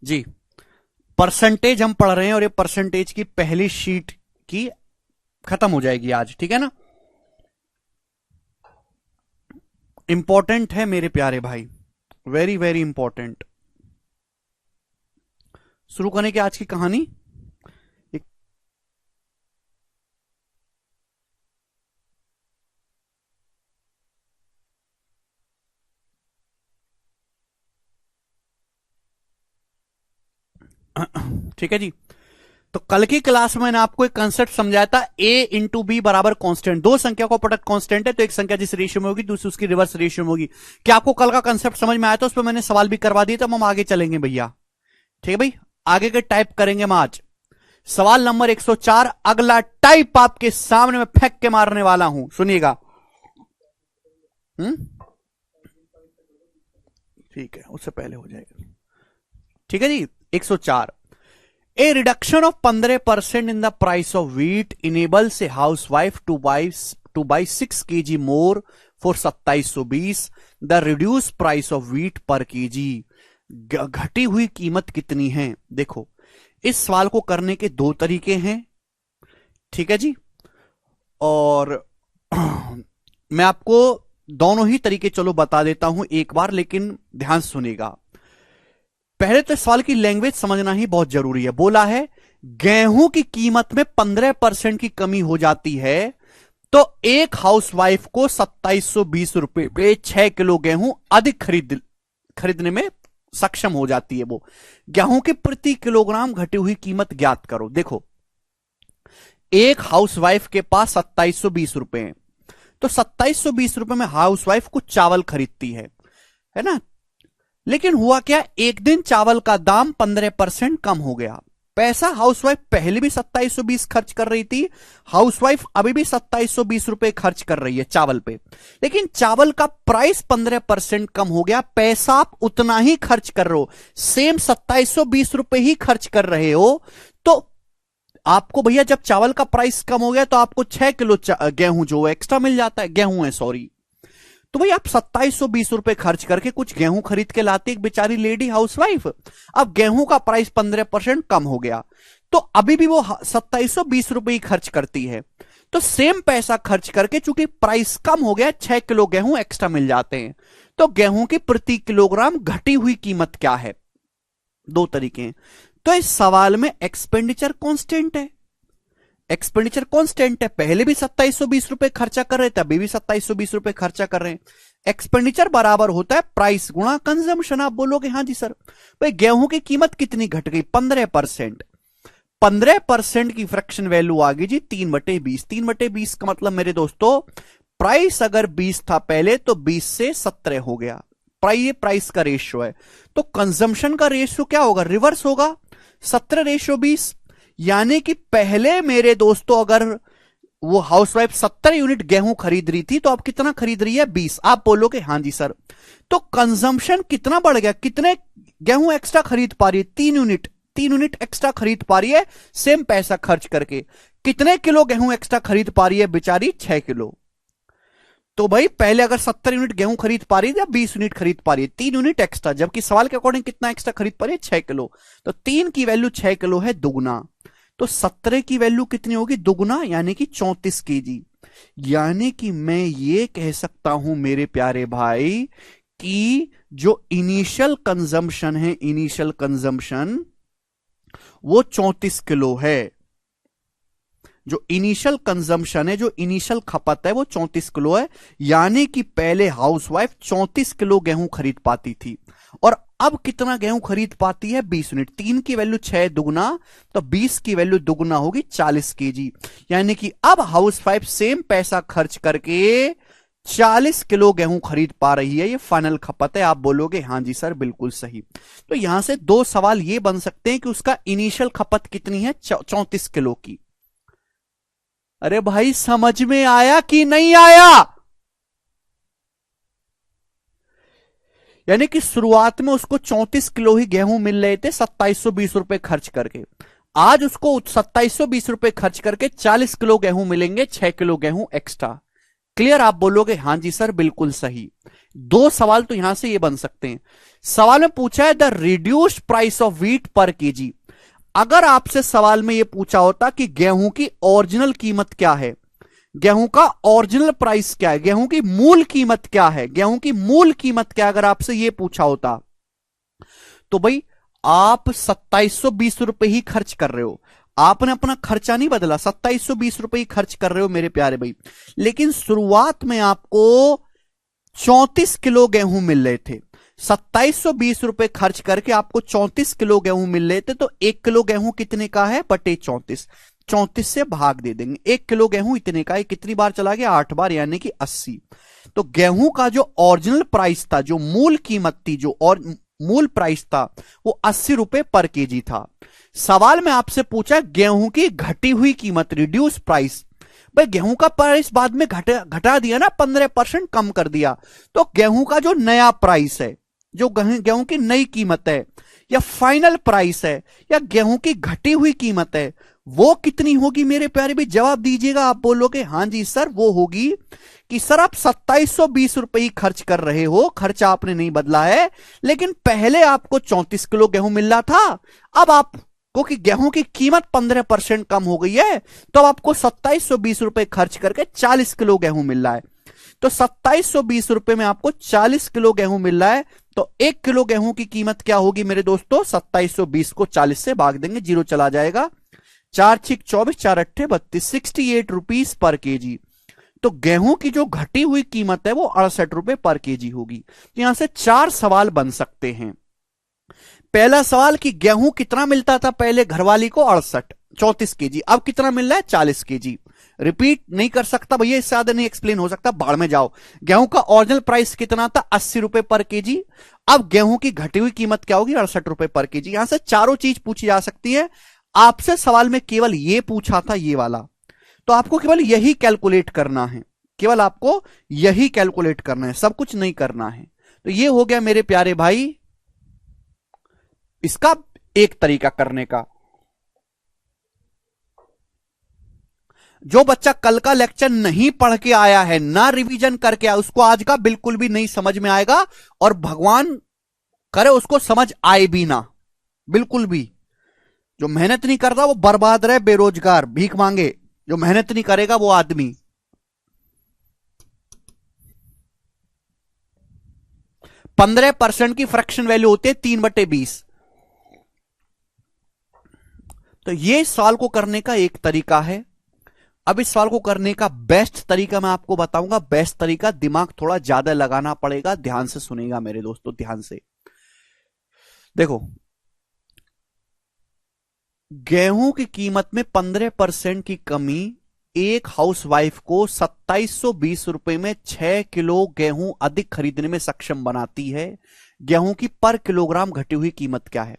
जी, percentage हम पढ़ रहे हैं और ये परसेंटेज की पहली शीट की खत्म हो जाएगी आज, ठीक है ना। इंपॉर्टेंट है मेरे प्यारे भाई, वेरी वेरी इंपॉर्टेंट। शुरू करने की आज की कहानी। एक ठीक है जी। तो कल की क्लास में मैंने आपको एक कंसेप्ट समझाया था, ए इंटू बी बराबर कांस्टेंट। दो संख्या को प्रोडक्ट कांस्टेंट है तो एक संख्या जिस रेशियो में होगी दूसरी उसकी रिवर्स रेशियो में होगी। क्या आपको कल का कंसेप्ट समझ में आया था? उस पर मैंने सवाल भी करवा दिए, तो हम आगे चलेंगे भैया। ठीक है भाई, आगे के टाइप करेंगे हम आज। सवाल नंबर 104, अगला टाइप आपके सामने मैं फेंक के मारने वाला हूं, सुनिएगा। हम्म, ठीक है, उससे पहले हो जाएगा। ठीक है जी। 104, a reduction of 15% in the price of wheat enables a housewife to buy 6 kg more for 2720। The reduce price of wheat per kg. घटी हुई कीमत कितनी है? देखो, इस सवाल को करने के दो तरीके हैं, ठीक है जी। और मैं आपको दोनों ही तरीके चलो बता देता हूं एक बार, लेकिन ध्यान सुनिएगा। पहले तो सवाल की लैंग्वेज समझना ही बहुत जरूरी है। बोला है गेहूं की कीमत में 15% की कमी हो जाती है तो एक हाउसवाइफ को 2720 रुपए पे 6 किलो गेहूं अधिक खरीदने में सक्षम हो जाती है। वो गेहूं के प्रति किलोग्राम घटी हुई कीमत ज्ञात करो। देखो, एक हाउसवाइफ के पास 2720 रुपए हैं, तो 2720 रुपए में हाउसवाइफ कुछ चावल खरीदती है ना। लेकिन हुआ क्या, एक दिन चावल का दाम 15% कम हो गया। पैसा हाउसवाइफ पहले भी 2720 खर्च कर रही थी, हाउसवाइफ अभी भी 2720 रुपए खर्च कर रही है चावल पे, लेकिन चावल का प्राइस 15% कम हो गया। पैसा आप उतना ही खर्च कर रहे हो, सेम 2720 रुपए ही खर्च कर रहे हो। तो आपको भैया जब चावल का प्राइस कम हो गया तो आपको 6 किलो गेहूं जो एक्स्ट्रा मिल जाता है, गेहूं है सॉरी। तो भाई आप 2720 रुपए खर्च करके कुछ गेहूं खरीद के लाती एक बेचारी लेडी हाउसवाइफ। अब गेहूं का प्राइस 15% कम हो गया तो अभी भी वो 2720 रुपए ही खर्च करती है। तो सेम पैसा खर्च करके चूंकि प्राइस कम हो गया, 6 किलो गेहूं एक्स्ट्रा मिल जाते हैं। तो गेहूं की प्रति किलोग्राम घटी हुई कीमत क्या है? दो तरीके हैं। तो इस सवाल में एक्सपेंडिचर कांस्टेंट है, एक्सपेंडिचर कांस्टेंट है। पहले भी 2720 रुपए खर्चा कर रहे थे, अभी भी 2720 रुपए खर्चा कर रहे हैं। एक्सपेंडिचर बराबर होता है प्राइस गुणा कंजम्पशन। आप बोलोगे हाँ जी सर, भाई गेहूं की कीमत कितनी घट गई? 15%। 15% की फ्रैक्शन वैल्यू आ गई जी 3/20। 3/20 का मतलब मेरे दोस्तों, प्राइस अगर 20 था पहले तो 20 से 17 हो गया। प्राइस का रेशियो है, तो कंजम्पशन का रेशियो क्या होगा? रिवर्स होगा, 17/20। यानी कि पहले मेरे दोस्तों अगर वो हाउसवाइफ 70 यूनिट गेहूं खरीद रही थी तो अब कितना खरीद रही है? 20। आप बोलोगे हाँ जी सर, तो कंजम्पशन कितना बढ़ गया? कितने गेहूं एक्स्ट्रा खरीद पा रही है? 3 यूनिट। 3 यूनिट एक्स्ट्रा खरीद पा रही है सेम पैसा खर्च करके। कितने किलो गेहूं एक्स्ट्रा खरीद पा रही है बेचारी? 6 किलो। तो भाई पहले अगर 70 यूनिट गेहूं खरीद पा रही है या 20 यूनिट खरीद पा रही है, 3 यूनिट एक्स्ट्रा, जबकि सवाल के अकॉर्डिंग कितना एक्स्ट्रा खरीद पा रही है? 6 किलो। तो 3 की वैल्यू 6 किलो है, दुगुना। तो 17 की वैल्यू कितनी होगी? दुगुना, यानी कि 34 kg। यानी कि मैं ये कह सकता हूं मेरे प्यारे भाई कि जो इनिशियल कंजम्पशन है, इनिशियल कंजम्पशन वो 34 किलो है। जो इनिशियल कंजम्पशन है, जो इनिशियल खपत है वो 34 किलो है। यानी कि पहले हाउसवाइफ 34 किलो गेहूं खरीद पाती थी और अब कितना गेहूं खरीद पाती है? 20 यूनिट। 3 की वैल्यू 6 दुगुना, तो 20 की वैल्यू दुगुना होगी 40 kg। यानी कि अब हाउसवाइफ सेम पैसा खर्च करके 40 किलो गेहूं खरीद पा रही है। ये फाइनल खपत है। आप बोलोगे हाँ जी सर बिल्कुल सही। तो यहां से दो सवाल ये बन सकते हैं कि उसका इनिशियल खपत कितनी है? 34 किलो की। अरे भाई समझ में आया कि नहीं आया? यानी कि शुरुआत में उसको 34 किलो ही गेहूं मिल रहे थे 2720 रुपए खर्च करके। आज उसको 2720 रुपए खर्च करके 40 किलो गेहूं मिलेंगे, 6 किलो गेहूं एक्स्ट्रा। क्लियर? आप बोलोगे हां जी सर बिल्कुल सही। दो सवाल तो यहां से ये बन सकते हैं। सवाल में पूछा है the reduced price of wheat per KG. अगर आपसे सवाल में यह पूछा होता कि गेहूं की ओरिजिनल कीमत क्या है, गेहूं का ओरिजिनल प्राइस क्या है, गेहूं की मूल कीमत क्या है, गेहूं की मूल कीमत क्या है, अगर आपसे यह पूछा होता तो भाई आप 2720 रुपए ही खर्च कर रहे हो। आपने अपना खर्चा नहीं बदला, 2720 रुपए ही खर्च कर रहे हो मेरे प्यारे भाई। लेकिन शुरुआत में आपको 34 किलो गेहूं मिल रहे थे। 2720 रुपए खर्च करके आपको 34 किलो गेहूं मिल रहे थे, तो 1 किलो गेहूं कितने का है बटे 34, 34 से भाग दे देंगे। 1 किलो गेहूं इतने का है, कितनी बार चला गया 8 बार, यानी कि 80। तो गेहूं का जो ओरिजिनल प्राइस था, जो मूल कीमत थी, जो और मूल प्राइस था, वो 80 रुपए पर केजी था। सवाल में आपसे पूछा गेहूं की घटी हुई कीमत, रिड्यूस प्राइस। भाई गेहूं का प्राइस बाद में घटा दिया ना, 15% कम कर दिया। तो गेहूं का जो नया प्राइस है, जो गेहूं की नई कीमत है, या फाइनल प्राइस है, या गेहूं की घटी हुई कीमत है, वो कितनी होगी मेरे प्यारे भी? जवाब दीजिएगा। आप बोलोगे हां जी सर, वो होगी कि सर आप 2720 रुपए ही खर्च कर रहे हो, खर्चा आपने नहीं बदला है, लेकिन पहले आपको 34 किलो गेहूं मिल रहा था, अब आप क्योंकि गेहूं की कीमत 15% कम हो गई है, तो अब आपको 2720 रुपए खर्च करके 40 किलो गेहूं मिल रहा है। तो 2720 रुपए में आपको 40 किलो गेहूं मिल रहा है। तो 1 किलो गेहूं की कीमत क्या होगी मेरे दोस्तों? 2720 को 40 से भाग देंगे, जीरो चला जाएगा। 4 छिक 24, 4 अट्ठे 32, 68 रुपीज पर केजी। तो गेहूं की जो घटी हुई कीमत है वो 68 रुपए पर केजी होगी। यहां से 4 सवाल बन सकते हैं। पहला सवाल कि गेहूं कितना मिलता था पहले घरवाली को? 68, 34 केजी। अब कितना मिल रहा है? 40 केजी। रिपीट नहीं कर सकता भैया, इससे ज्यादा नहीं एक्सप्लेन हो सकता, बाढ़ में जाओ। गेहूं का ओरिजिनल प्राइस कितना था? 80 रुपए पर केजी। अब गेहूं की घटी हुई कीमत क्या होगी? 68 रुपए पर केजी। यहां से चारों चीज पूछी जा सकती है। आपसे सवाल में केवल यह पूछा था, ये वाला, तो आपको केवल यही कैलकुलेट करना है, केवल आपको यही कैलकुलेट करना है, सब कुछ नहीं करना है। तो ये हो गया मेरे प्यारे भाई इसका एक तरीका करने का। जो बच्चा कल का लेक्चर नहीं पढ़ के आया है, ना रिवीजन करके आया, उसको आज का बिल्कुल भी नहीं समझ में आएगा, और भगवान करे उसको समझ आए भी ना, बिल्कुल भी। जो मेहनत नहीं करता वो बर्बाद रहे, बेरोजगार, भीख मांगे। जो मेहनत नहीं करेगा वो आदमी। 15% की फ्रैक्शन वैल्यू होती है 3/20। तो ये सवाल को करने का एक तरीका है। अब इस सवाल को करने का बेस्ट तरीका मैं आपको बताऊंगा। बेस्ट तरीका, दिमाग थोड़ा ज्यादा लगाना पड़ेगा। ध्यान से सुनेगा मेरे दोस्तों, ध्यान से देखो। गेहूं की कीमत में 15% की कमी एक हाउसवाइफ को 2720 रुपए में 6 किलो गेहूं अधिक खरीदने में सक्षम बनाती है। गेहूं की पर किलोग्राम घटी हुई कीमत क्या है?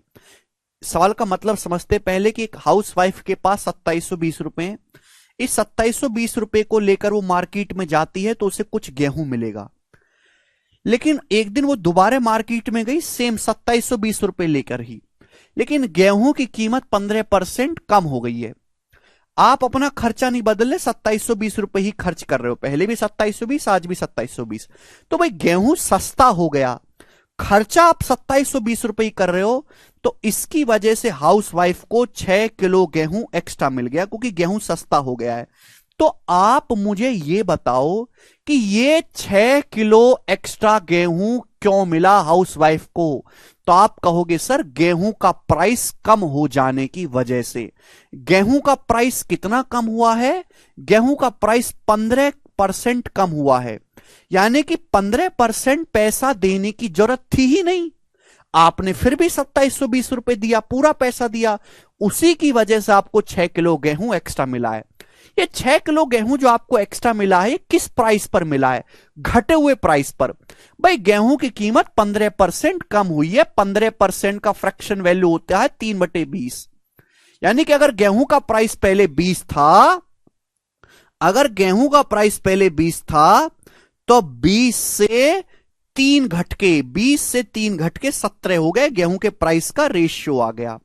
सवाल का मतलब समझते पहले कि एक हाउसवाइफ के पास 2720 रुपए हैं। इस 2720 रुपए को लेकर वो मार्केट में जाती है तो उसे कुछ गेहूं मिलेगा। लेकिन एक दिन वो दोबारा मार्केट में गई सेम 2720 रुपए लेकर ही, लेकिन गेहूं की कीमत 15% कम हो गई है। आप अपना खर्चा नहीं बदल रहे, 2720 रुपए ही खर्च कर रहे हो। पहले भी 2720, आज भी 2720। तो भाई गेहूं सस्ता हो गया, खर्चा आप 2720 रुपए ही कर रहे हो, तो इसकी वजह से हाउसवाइफ को 6 किलो गेहूं एक्स्ट्रा मिल गया, क्योंकि गेहूं सस्ता हो गया है। तो आप मुझे यह बताओ कि ये 6 किलो एक्स्ट्रा गेहूं क्यों मिला हाउसवाइफ को? तो आप कहोगे सर गेहूं का प्राइस कम हो जाने की वजह से। गेहूं का प्राइस कितना कम हुआ है? गेहूं का प्राइस 15% कम हुआ है, यानी कि 15% पैसा देने की जरूरत थी ही नहीं। आपने फिर भी 2720 रुपए दिया, पूरा पैसा दिया, उसी की वजह से आपको 6 किलो गेहूं एक्स्ट्रा मिला है। ये 6 किलो गेहूं जो आपको एक्स्ट्रा मिला है, किस प्राइस पर मिला है? घटे हुए प्राइस पर। भाई गेहूं की कीमत 15% कम हुई है। 15% का फ्रैक्शन वैल्यू होता है 3/20, यानी कि अगर गेहूं का प्राइस पहले 20 था, अगर गेहूं का प्राइस पहले 20 था, तो 20 से 3 घटके 17 हो गए, गेहूं के प्राइस का रेशियो आ गया।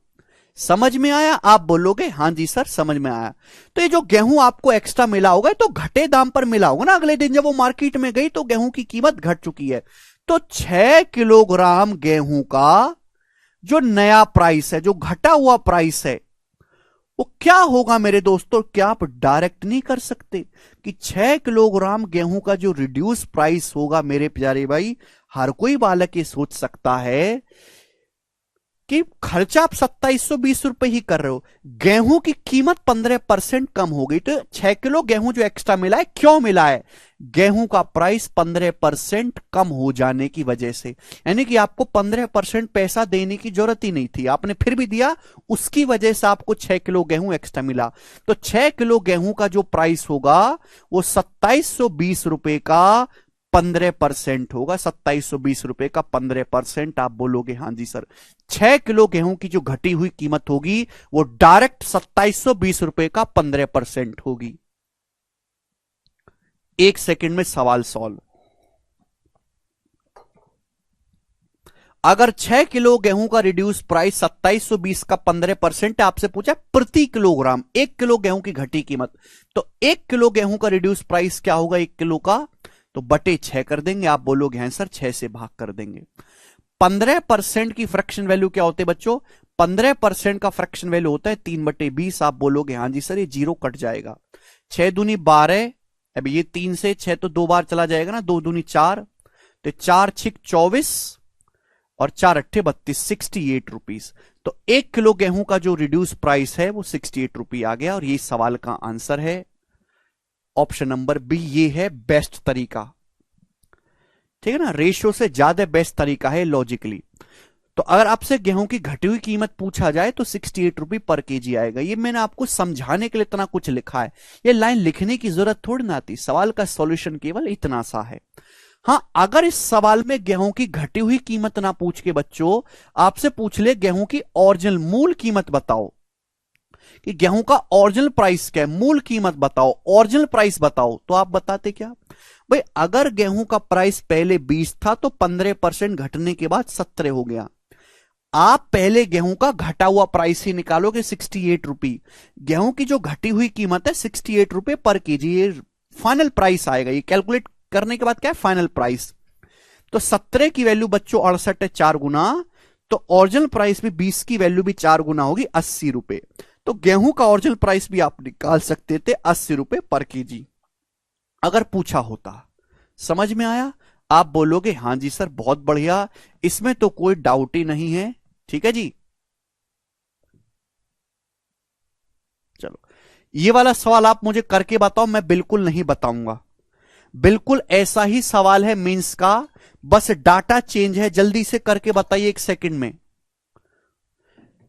समझ में आया? आप बोलोगे हां जी सर समझ में आया। तो ये जो गेहूं आपको एक्स्ट्रा मिला होगा तो घटे दाम पर मिला होगा ना, अगले दिन जब वो मार्केट में गई तो गेहूं की कीमत घट चुकी है। तो 6 किलोग्राम गेहूं का जो नया प्राइस है, जो घटा हुआ प्राइस है, वो क्या होगा मेरे दोस्तों? क्या आप डायरेक्ट नहीं कर सकते कि 6 किलोग्राम गेहूं का जो रिड्यूस प्राइस होगा मेरे प्यारे भाई, हर कोई बालक ये सोच सकता है कि खर्चा आप 2720 रुपए ही कर रहे हो, गेहूं की कीमत 15% कम हो गई, तो 6 किलो गेहूं जो एक्स्ट्रा मिला है, क्यों मिला है? गेहूं का प्राइस 15% कम हो जाने की वजह से। यानी कि आपको 15% पैसा देने की जरूरत ही नहीं थी, आपने फिर भी दिया, उसकी वजह से आपको 6 किलो गेहूं एक्स्ट्रा मिला। तो 6 किलो गेहूं का जो प्राइस होगा वो 2720 रुपए का 15% होगा। 2720 रुपए का 15%। आप बोलोगे हां जी सर। 6 किलो गेहूं की जो घटी हुई कीमत होगी वो डायरेक्ट 2720 रुपए का 15% होगी। एक सेकंड में सवाल सॉल्व। अगर 6 किलो गेहूं का रिड्यूस प्राइस 2720 का 15% आपसे पूछा प्रति किलोग्राम, 1 किलो गेहूं की घटी कीमत, तो 1 किलो गेहूं का रिड्यूस प्राइस क्या होगा 1 किलो का? तो बटे 6 कर देंगे। आप बोलोगे हैं सर 6 से भाग कर देंगे। 15% की फ्रैक्शन वैल्यू क्या होते हैं बच्चों? 15% का फ्रैक्शन वैल्यू होता है 3/20। आप बोलोगे हां जी सर ये जीरो कट जाएगा। 6 दूनी 12, अब ये 3 से 6 तो 2 बार चला जाएगा ना, 2 दूनी 4, तो 4 6 24 और 4 अट्ठे 32, 68 रुपीज। तो 1 किलो गेहूं का जो रिड्यूस प्राइस है वो 68 रुपी आ गया, और ये सवाल का आंसर है ऑप्शन नंबर बी। ये है बेस्ट तरीका, ठीक है ना, रेशियो से ज्यादा बेस्ट तरीका है लॉजिकली। तो अगर आपसे गेहूं की घटी हुई कीमत पूछा जाए तो 68 रुपी पर केजी आएगा। ये मैंने आपको समझाने के लिए इतना कुछ लिखा है, ये लाइन लिखने की जरूरत थोड़ी ना आती, सवाल का सॉल्यूशन केवल इतना सा है। हां, अगर इस सवाल में गेहूं की घटी हुई कीमत ना पूछ के बच्चों आपसे पूछ ले गेहूं की ओरिजिनल मूल कीमत बताओ, कि गेहूं का ओरिजिनल प्राइस क्या है, मूल कीमत बताओ, ओरिजिनल प्राइस बताओ, तो आप बताते क्या भाई? अगर गेहूं का प्राइस पहले 20 था तो 15% घटने के बाद 17 हो गया। आप पहले गेहूं का घटा हुआ प्राइस ही निकालोगे 68 रुपी। गेहूं की जो घटी हुई कीमत है 68 रुपए पर केजी, ये फाइनल प्राइस आएगा। ये कैलकुलेट करने के बाद क्या है फाइनल प्राइस। तो 17 की वैल्यू बच्चों 68 है 4 गुना, तो ओरिजिनल प्राइस भी 20 की वैल्यू भी 4 गुना होगी 80 रुपए। तो गेहूं का ओरिजिनल प्राइस भी आप निकाल सकते थे 80 रुपए पर केजी, अगर पूछा होता। समझ में आया? आप बोलोगे हां जी सर बहुत बढ़िया, इसमें तो कोई डाउट ही नहीं है। ठीक है जी, चलो ये वाला सवाल आप मुझे करके बताओ, मैं बिल्कुल नहीं बताऊंगा। बिल्कुल ऐसा ही सवाल है मींस का, बस डाटा चेंज है। जल्दी से करके बताइए 1 सेकंड में।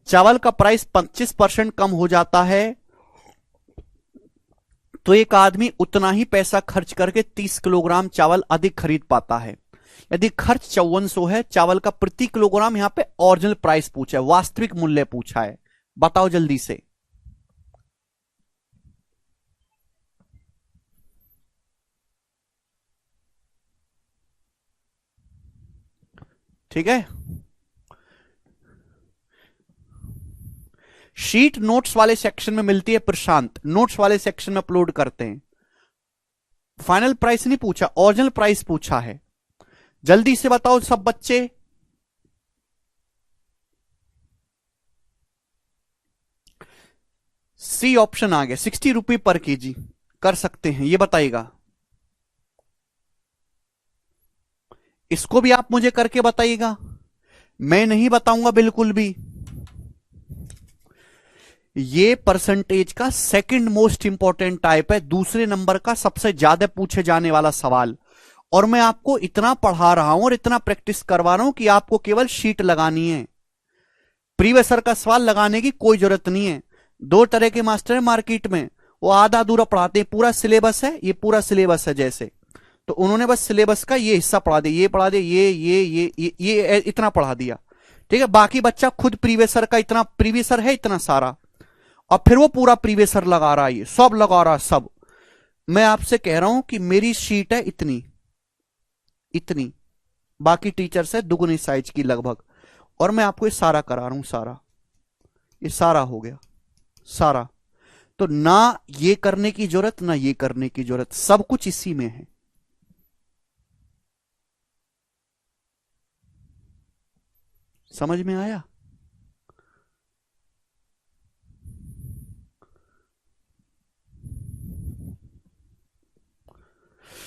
चावल का प्राइस 25% कम हो जाता है तो एक आदमी उतना ही पैसा खर्च करके 30 किलोग्राम चावल अधिक खरीद पाता है। यदि खर्च 5400 है, चावल का प्रति किलोग्राम, यहां पे ओरिजिनल प्राइस पूछा है, वास्तविक मूल्य पूछा है, बताओ जल्दी से। ठीक है, शीट नोट्स वाले सेक्शन में मिलती है प्रशांत, नोट्स वाले सेक्शन में अपलोड करते हैं। फाइनल प्राइस नहीं पूछा, ओरिजिनल प्राइस पूछा है। जल्दी से बताओ सब बच्चे। सी ऑप्शन आ गया, 60 रुपए पर केजी कर सकते हैं, ये बताइएगा। इसको भी आप मुझे करके बताइएगा, मैं नहीं बताऊंगा बिल्कुल भी। ये परसेंटेज का सेकंड मोस्ट इंपॉर्टेंट टाइप है, दूसरे नंबर का सबसे ज्यादा पूछे जाने वाला सवाल। और मैं आपको इतना पढ़ा रहा हूं और इतना प्रैक्टिस करवा रहा हूं कि आपको केवल शीट लगानी है, प्रीवियस ईयर का सवाल लगाने की कोई जरूरत नहीं है। 2 तरह के मास्टर है मार्केट में, वो आधा अधूरा पढ़ाते हैं, पूरा सिलेबस है, ये पूरा सिलेबस है जैसे, तो उन्होंने बस सिलेबस का ये हिस्सा पढ़ा दिया, ये पढ़ा दिया, ये इतना पढ़ा दिया। ठीक है, बाकी बच्चा खुद प्रीवियसर का इतना प्रीवियसर है इतना सारा, और फिर वो पूरा प्रीवियसर लगा रहा है, ये सब लगा रहा है सब। मैं आपसे कह रहा हूं कि मेरी शीट है इतनी इतनी, बाकी टीचर से दुगुनी साइज की लगभग, और मैं आपको ये सारा करा रहा हूं सारा। ये सारा हो गया, सारा। तो ना ये करने की जरूरत ना ये करने की जरूरत, सब कुछ इसी में है। समझ में आया?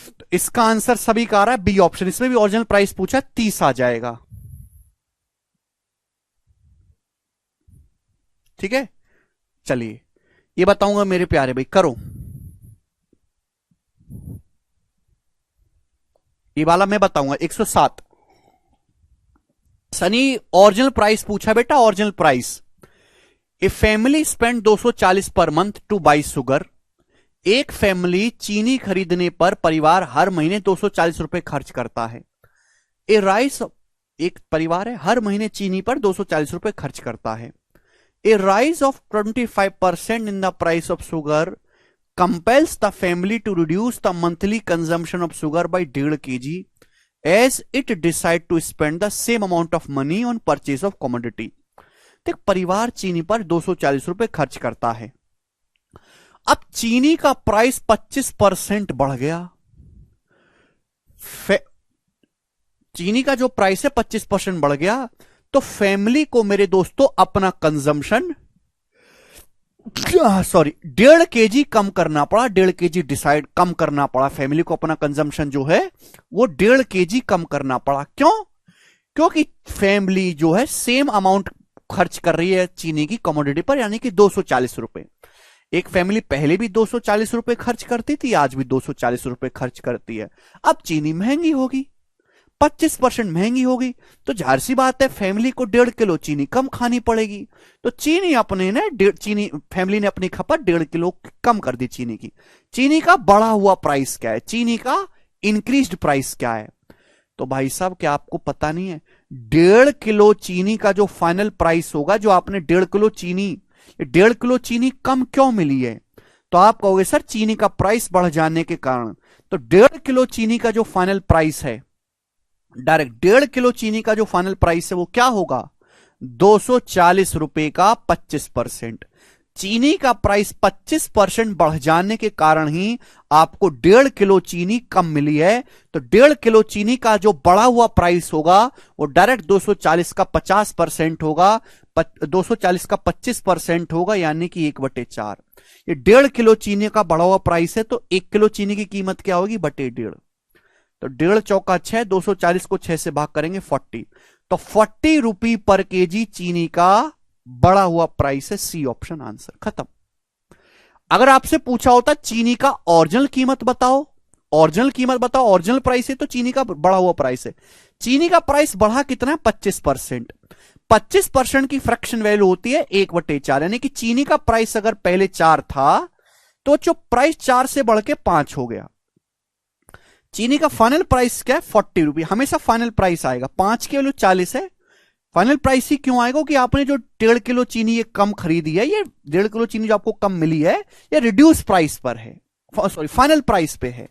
तो इसका आंसर सभी का आ रहा है बी ऑप्शन। इसमें भी ओरिजिनल प्राइस पूछा, 30 आ जाएगा। ठीक है, चलिए ये बताऊंगा मेरे प्यारे भाई, करो ये वाला मैं बताऊंगा। 107 सनी, ओरिजिनल प्राइस पूछा बेटा, original price. A family spend 240 per month two by sugar. एक फैमिली चीनी खरीदने पर परिवार हर महीने 240 रुपए खर्च करता है। ए राइस, एक परिवार है, हर महीने चीनी पर 240 रुपए खर्च करता है। A rise of 25% in the price of sugar compels the family to reduce the monthly consumption of sugar by 1.5 kg as it decide to spend the same amount of money on purchase of commodity। देख, परिवार चीनी पर 240 रुपए खर्च करता है। अब चीनी का प्राइस 25% बढ़ गया। चीनी का जो प्राइस है 25% बढ़ गया, तो फैमिली को मेरे दोस्तों अपना कंजम्पशन 1.5 kg कम करना पड़ा। 1.5 kg डिसाइड कम करना पड़ा फैमिली को, अपना कंजम्पशन जो है वो 1.5 kg कम करना पड़ा। क्यों? क्योंकि फैमिली जो है सेम अमाउंट खर्च कर रही है चीनी की कमोडिटी पर, यानी कि 240 रुपए। एक फैमिली पहले भी 240 रुपए खर्च करती थी, आज भी 240 रुपए खर्च करती है। अब चीनी महंगी होगी, 25% महंगी होगी, तो जाहिर सी बात है फैमिली को 1.5 किलो चीनी कम खानी पड़ेगी। तो चीनी अपने ने चीनी फैमिली ने अपनी खपत 1.5 किलो कम कर दी चीनी की। चीनी का बढ़ा हुआ प्राइस क्या है? चीनी का इंक्रीज्ड प्राइस क्या है? तो भाई साहब, क्या आपको पता नहीं है 1.5 किलो चीनी का जो फाइनल प्राइस होगा, जो आपने 1.5 किलो चीनी, 1.5 किलो चीनी कम क्यों मिली है? तो आप कहोगे सर चीनी का प्राइस बढ़ जाने के कारण। तो 1.5 किलो चीनी का जो फाइनल प्राइस है, डायरेक्ट 1.5 किलो चीनी का जो फाइनल प्राइस है वो क्या होगा? 240 रुपए का 25%। चीनी का प्राइस 25% बढ़ जाने के कारण ही आपको 1.5 किलो चीनी कम मिली है। तो 1.5 किलो चीनी का जो बढ़ा हुआ प्राइस होगा वो डायरेक्ट 240 का 50% होगा, 240 का 25% होगा, यानी कि 1/4। ये 1.5 किलो चीनी का बढ़ा हुआ प्राइस है, तो 1 किलो चीनी की कीमत क्या होगी? बटे 1.5। तो 1.5 चौका 6, 240 को 6 से भाग करेंगे 40। तो 40 रुपी पर केजी चीनी का बढ़ा हुआ प्राइस है। सी ऑप्शन आंसर, खत्म। अगर आपसे पूछा होता चीनी का ओरिजिनल कीमत बताओ, ओरिजिनल कीमत बताओ, ओरिजिनल प्राइस है, तो चीनी का बढ़ा हुआ प्राइस है। चीनी का प्राइस बढ़ा कितना है? 25%। 25% की फ्रैक्शन वैल्यू होती है 1/4, यानी कि चीनी का प्राइस अगर पहले 4 था तो जो प्राइस 4 से बढ़ के 5 हो गया। चीनी का फाइनल प्राइस क्या है? 40 रुपये। हमेशा फाइनल प्राइस आएगा, 5 की वैल्यू 40 है, फाइनल प्राइस ही क्यों आएगा? कि आपने जो 1.5 किलो चीनी ये कम खरीदी है, ये 1.5 किलो चीनी जो आपको कम मिली है, ये रिड्यूस प्राइस पर है, सॉरी फाइनल प्राइस पे है।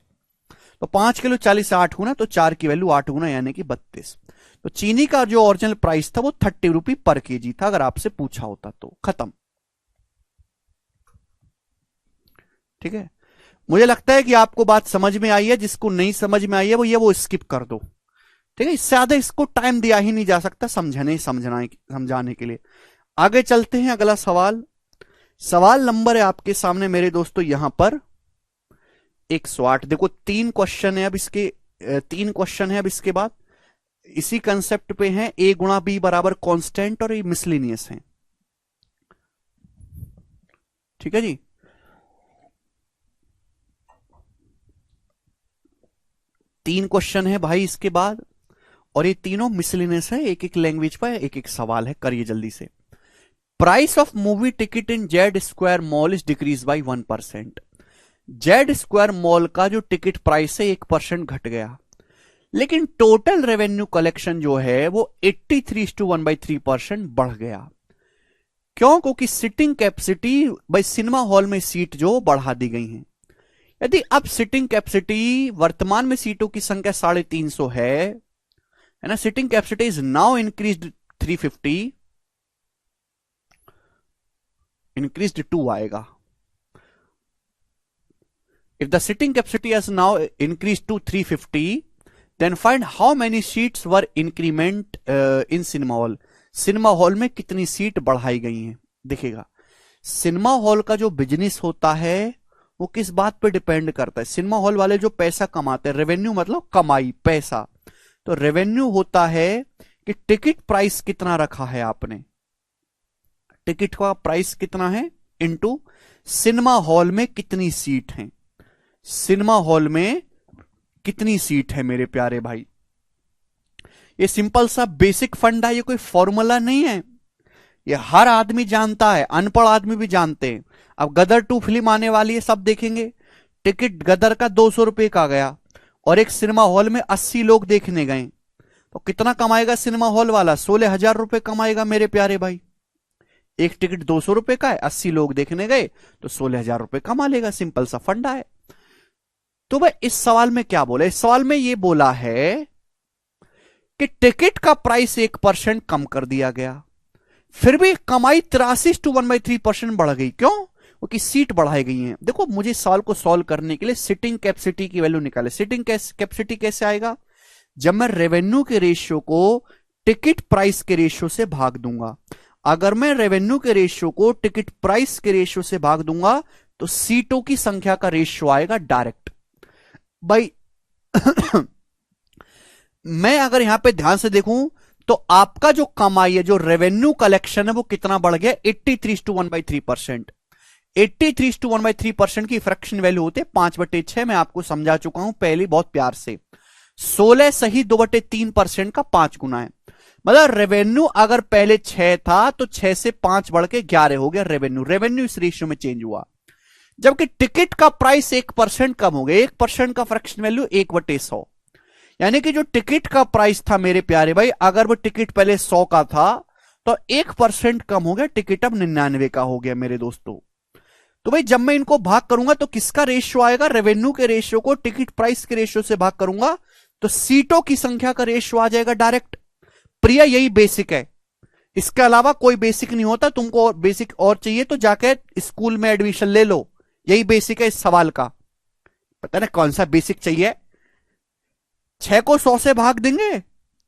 तो 5 किलो 40 से 8 गुना, तो 4 की वैल्यू 8 गुना, यानी कि 32। तो चीनी का जो ओरिजिनल प्राइस था वो 30 रुपये पर केजी था, अगर आपसे पूछा होता तो। खत्म। ठीक है, मुझे लगता है कि आपको बात समझ में आई है। जिसको नहीं समझ में आई है वो स्किप कर दो। ठीक है, इससे ज्यादा इसको टाइम दिया ही नहीं जा सकता समझाने के लिए। आगे चलते हैं, अगला सवाल। सवाल नंबर है आपके सामने मेरे दोस्तों यहां पर 108। देखो 3 क्वेश्चन है अब इसके, 3 क्वेश्चन है अब इसके बाद। इसी कंसेप्ट पे हैं, a गुणा b बराबर कांस्टेंट, और ये मिसलिनियस है। ठीक है जी, 3 क्वेश्चन है भाई इसके बाद, और ये तीनों मिसलिनियस है, एक एक लैंग्वेज पर एक एक सवाल है। करिए जल्दी से। Price of movie ticket in Z square mall is decrease by 1%। Z square mall का जो टिकट प्राइस है 1% घट गया, लेकिन टोटल रेवेन्यू कलेक्शन जो है वो 83:1/3% बढ़ गया। क्यों? क्योंकि sitting capacity by cinema hall में सीट जो बढ़ा दी गई हैं। यदि अब सिटिंग कैपेसिटी, वर्तमान में सीटों की संख्या 350 है ना, seating capacity is now increased 350, increase 2 आएगा। If the seating capacity has now increase to 350, then find how many seats were increment in cinema hall. Cinema hall में कितनी सीट बढ़ाई गई हैं। देखिएगा, सिनेमा हॉल का जो बिजनेस होता है वो किस बात पे डिपेंड करता है। सिनेमा हॉल वाले जो पैसा कमाते हैं, रेवेन्यू मतलब कमाई, पैसा, तो रेवेन्यू होता है कि टिकट प्राइस कितना रखा है आपने, टिकट का प्राइस कितना है इनटू सिनेमा हॉल में कितनी सीट है, सिनेमा हॉल में कितनी सीट है मेरे प्यारे भाई। ये सिंपल सा बेसिक फंड है, ये कोई फॉर्मूला नहीं है, ये हर आदमी जानता है, अनपढ़ आदमी भी जानते हैं। अब गदर 2 फिल्म आने वाली है, सब देखेंगे। टिकट गदर का 200 रुपए का गया और एक सिनेमा हॉल में 80 लोग देखने गए, तो कितना कमाएगा सिनेमा हॉल वाला? 16,000 रुपए कमाएगा मेरे प्यारे भाई। एक टिकट 200 रुपए का है, 80 लोग देखने गए तो 16,000 रुपए कमा लेगा। सिंपल सा फंडा है। तो भाई इस सवाल में क्या बोला? इस सवाल में ये बोला है कि टिकट का प्राइस 1% कम कर दिया गया, फिर भी कमाई 83 to 1/3% बढ़ गई। क्यों? क्योंकि सीट बढ़ाई गई हैं। देखो, मुझे इस सवाल को सॉल्व करने के लिए सिटिंग कैपेसिटी की वैल्यू निकाले। सिटिंग कैपेसिटी कैसे आएगा? जब मैं रेवेन्यू के रेशियो को टिकट प्राइस के रेशियो से भाग दूंगा। अगर मैं रेवेन्यू के रेशियो को टिकट प्राइस के रेशियो से भाग दूंगा तो सीटों की संख्या का रेशियो आएगा डायरेक्ट। भाई मैं अगर यहां पे ध्यान से देखूं तो आपका जो कमाई है, जो रेवेन्यू कलेक्शन है, वो कितना बढ़ गया? 83 to 1/3%। 83 to 1/3% की फ्रैक्शन वैल्यू होते 5/6। मैं आपको समझा चुका हूं पहले बहुत प्यार से। 16 सही 2/3% का 5 गुना है। मतलब रेवेन्यू अगर पहले 6 था तो 6 से 5 बढ़ के 11 हो गया रेवेन्यू। रेवेन्यू इस रेशियो में चेंज हुआ। जबकि टिकट का प्राइस 1% कम हो गया। 1% का फ्रैक्शन वैल्यू 1/100। यानी कि जो टिकट का प्राइस था मेरे प्यारे भाई, अगर वो टिकट पहले 100 का था तो 1% कम हो गया, टिकट अब 99 का हो गया मेरे दोस्तों। तो भाई जब मैं इनको भाग करूंगा तो किसका रेशियो आएगा? रेवेन्यू के रेशियो को टिकट प्राइस के रेशियो से भाग करूंगा तो सीटों की संख्या का रेशियो आ जाएगा डायरेक्ट। प्रिया, यही बेसिक है, इसके अलावा कोई बेसिक नहीं होता। तुमको बेसिक और चाहिए तो जाकर स्कूल में एडमिशन ले लो। यही बेसिक है इस सवाल का। पता ना कौन सा बेसिक चाहिए। 6 को 100 से भाग देंगे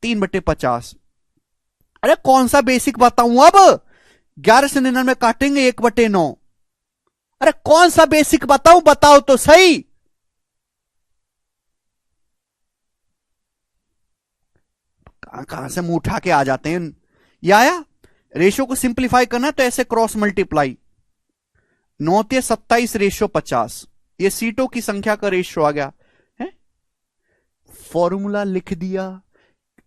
3/50। अरे कौन सा बेसिक बताऊं अब? 11 से 99 काटेंगे 1/9। अरे कौन सा बेसिक बताऊं? बताओ तो सही। कहां से मुंह उठा के आ जाते हैं। ये आया? रेशियो को सिंप्लीफाई करना तो ऐसे क्रॉस मल्टीप्लाई। 9 से 27 रेशियो 50। ये सीटों की संख्या का रेशियो आ गया है। फॉर्मूला लिख दिया,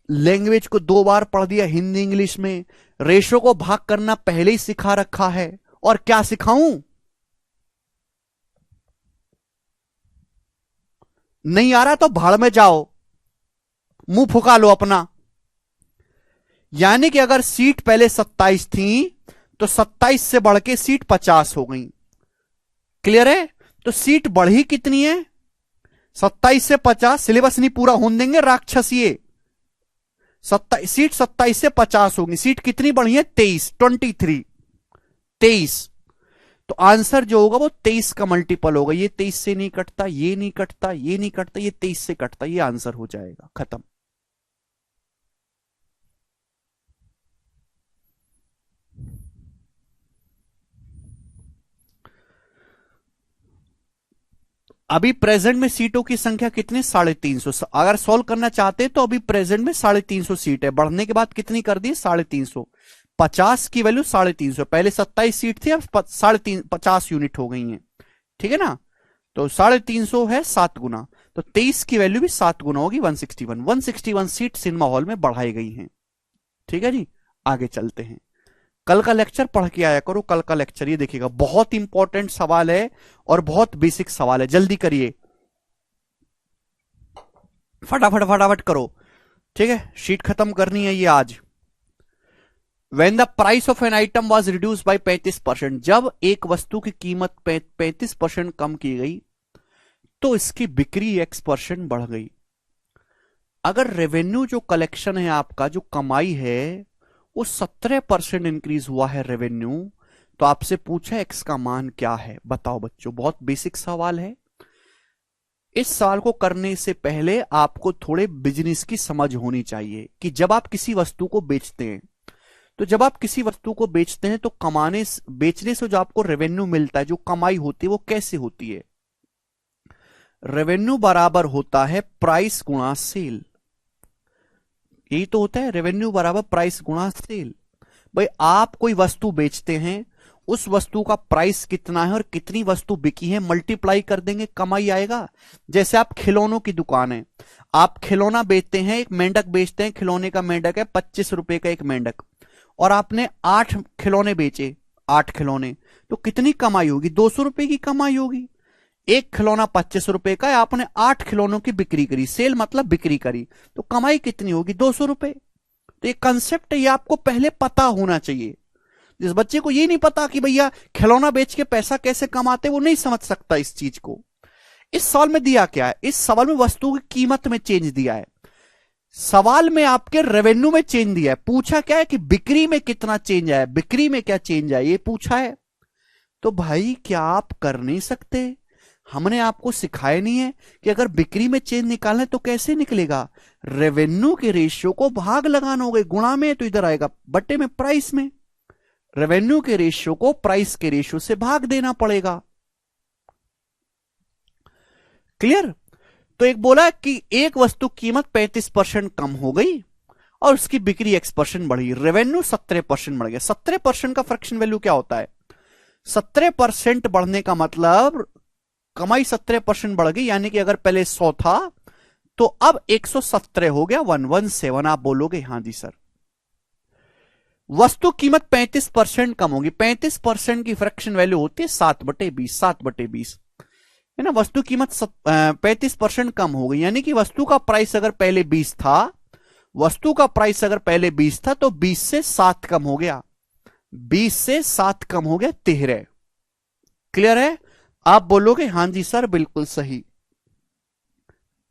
लैंग्वेज को 2 बार पढ़ दिया हिंदी इंग्लिश में, रेशियो को भाग करना पहले ही सिखा रखा है। और क्या सिखाऊं? नहीं आ रहा तो भाड़ में जाओ, मुंह फुका लो अपना। यानी कि अगर सीट पहले 27 थी तो 27 से बढ़ के सीट 50 हो गई। क्लियर है? तो सीट बढ़ी कितनी है? 27 से 50। सिलेबस नहीं पूरा होने देंगे राक्षस ये। सीट 27 से 50 होगी। सीट कितनी बढ़ी है? 23। तो आंसर जो होगा वो 23 का मल्टीपल होगा। ये 23 से नहीं कटता, ये नहीं कटता, ये नहीं कटता, ये 23 से कटता। ये आंसर हो जाएगा, खत्म। अभी प्रेजेंट में सीटों की संख्या कितनी? 350। अगर सॉल्व करना चाहते हैं तो अभी प्रेजेंट में 350 सीट है, बढ़ने के बाद कितनी कर दी? 350। 50 की वैल्यू 350। पहले 27 सीट थी, अब 50 यूनिट हो गई हैं। ठीक है ना? तो 350 है 7 गुना, तो 23 की वैल्यू भी 7 गुना होगी 161 सीट सिनेमा हॉल में बढ़ाई गई हैं। ठीक है जी, आगे चलते हैं। कल का लेक्चर पढ़ के आया करो। कल का लेक्चर ये देखिएगा, बहुत इंपॉर्टेंट सवाल है और बहुत बेसिक सवाल है। जल्दी करिए, फटाफट फटाफट करो। ठीक है, शीट खत्म करनी है ये आज। When the price of an item was reduced by 35%, जब एक वस्तु की कीमत 35% कम की गई तो इसकी बिक्री X% बढ़ गई। अगर रेवेन्यू जो कलेक्शन है आपका, जो कमाई है, वो 17% इंक्रीज हुआ है रेवेन्यू, तो आपसे पूछा x का मान क्या है, बताओ बच्चों। बहुत बेसिक सवाल है। इस सवाल को करने से पहले आपको थोड़े बिजनेस की समझ होनी चाहिए कि जब आप किसी वस्तु को बेचते हैं, तो जब आप किसी वस्तु को बेचते हैं तो बेचने से जो आपको रेवेन्यू मिलता है, जो कमाई होती है, वो कैसे होती है? रेवेन्यू बराबर होता है प्राइस गुणा सेल। यही तो होता है, रेवेन्यू बराबर प्राइस गुणा सेल। भाई आप कोई वस्तु बेचते हैं, उस वस्तु का प्राइस कितना है और कितनी वस्तु बिकी है, मल्टीप्लाई कर देंगे, कमाई आएगा। जैसे आप खिलौनों की दुकान है, आप खिलौना बेचते हैं, एक मेंढक बेचते हैं, खिलौने का मेंढक है 25 रुपए का एक मेंढक, और आपने 8 खिलौने बेचे, 8 खिलौने, तो कितनी कमाई होगी? 200 रुपए की कमाई होगी। एक खिलौना 25 रुपए का है, आपने 8 खिलौनों की बिक्री करी, सेल मतलब बिक्री करी, तो कमाई कितनी होगी? 200 रुपए। तो ये कंसेप्ट है, ये आपको पहले पता होना चाहिए। जिस बच्चे को ये नहीं पता कि भैया खिलौना बेच के पैसा कैसे कमाते, वो नहीं समझ सकता इस चीज को। इस सवाल में दिया क्या है? इस सवाल में वस्तु की कीमत में चेंज दिया है, सवाल में आपके रेवेन्यू में चेंज दिया है। पूछा क्या है कि बिक्री में कितना चेंज आया, बिक्री में क्या चेंज आया, ये पूछा है। तो भाई क्या आप कर नहीं सकते? हमने आपको सिखाया नहीं है कि अगर बिक्री में चेंज निकालना है तो कैसे निकलेगा? रेवेन्यू के रेशियो को भाग लगाना होगा, गुणा में तो इधर आएगा बट्टे में प्राइस में। रेवेन्यू के रेशियो को प्राइस के रेशियो से भाग देना पड़ेगा। क्लियर? तो एक बोला कि एक वस्तु कीमत 35% कम हो गई और उसकी बिक्री X% बढ़ी, रेवेन्यू 17% बढ़ गया। 17% का फ्रैक्शन वैल्यू क्या होता है? 17% बढ़ने का मतलब कमाई 17% बढ़ गई, यानी कि अगर पहले 100 था तो अब 117 हो गया, 117। आप बोलोगे हाँ जी सर। वस्तु कीमत 35% कम होगी, 35% की फ्रैक्शन वैल्यू होती है 7/20, 7/20 है ना। वस्तु कीमत 35% कम हो गई, यानी कि वस्तु का प्राइस अगर पहले 20 था, वस्तु का प्राइस अगर पहले 20 था तो 20 से 7 कम हो गया, 20 से 7 कम हो गया 13। क्लियर है? आप बोलोगे हाँ जी सर बिल्कुल सही,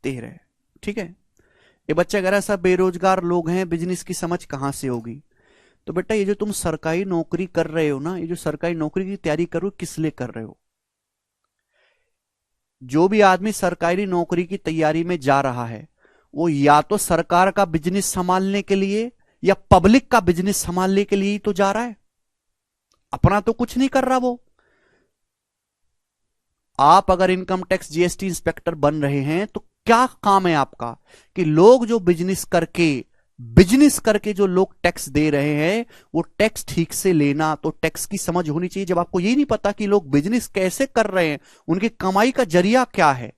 13। ठीक है। ये बच्चा अगर ऐसा बेरोजगार लोग हैं, बिजनेस की समझ कहां से होगी? तो बेटा ये जो तुम सरकारी नौकरी कर रहे हो ना, ये जो सरकारी नौकरी की तैयारी कर रहे हो, किस लिए कर रहे हो? जो भी आदमी सरकारी नौकरी की तैयारी में जा रहा है, वो या तो सरकार का बिजनेस संभालने के लिए या पब्लिक का बिजनेस संभालने के लिए ही तो जा रहा है, अपना तो कुछ नहीं कर रहा वो। आप अगर इनकम टैक्स जीएसटी इंस्पेक्टर बन रहे हैं तो क्या काम है आपका? कि लोग जो बिजनेस करके जो लोग टैक्स दे रहे हैं, वो टैक्स ठीक से लेना, तो टैक्स की समझ होनी चाहिए। जब आपको यही नहीं पता कि लोग बिजनेस कैसे कर रहे हैं, उनकी कमाई का जरिया क्या है,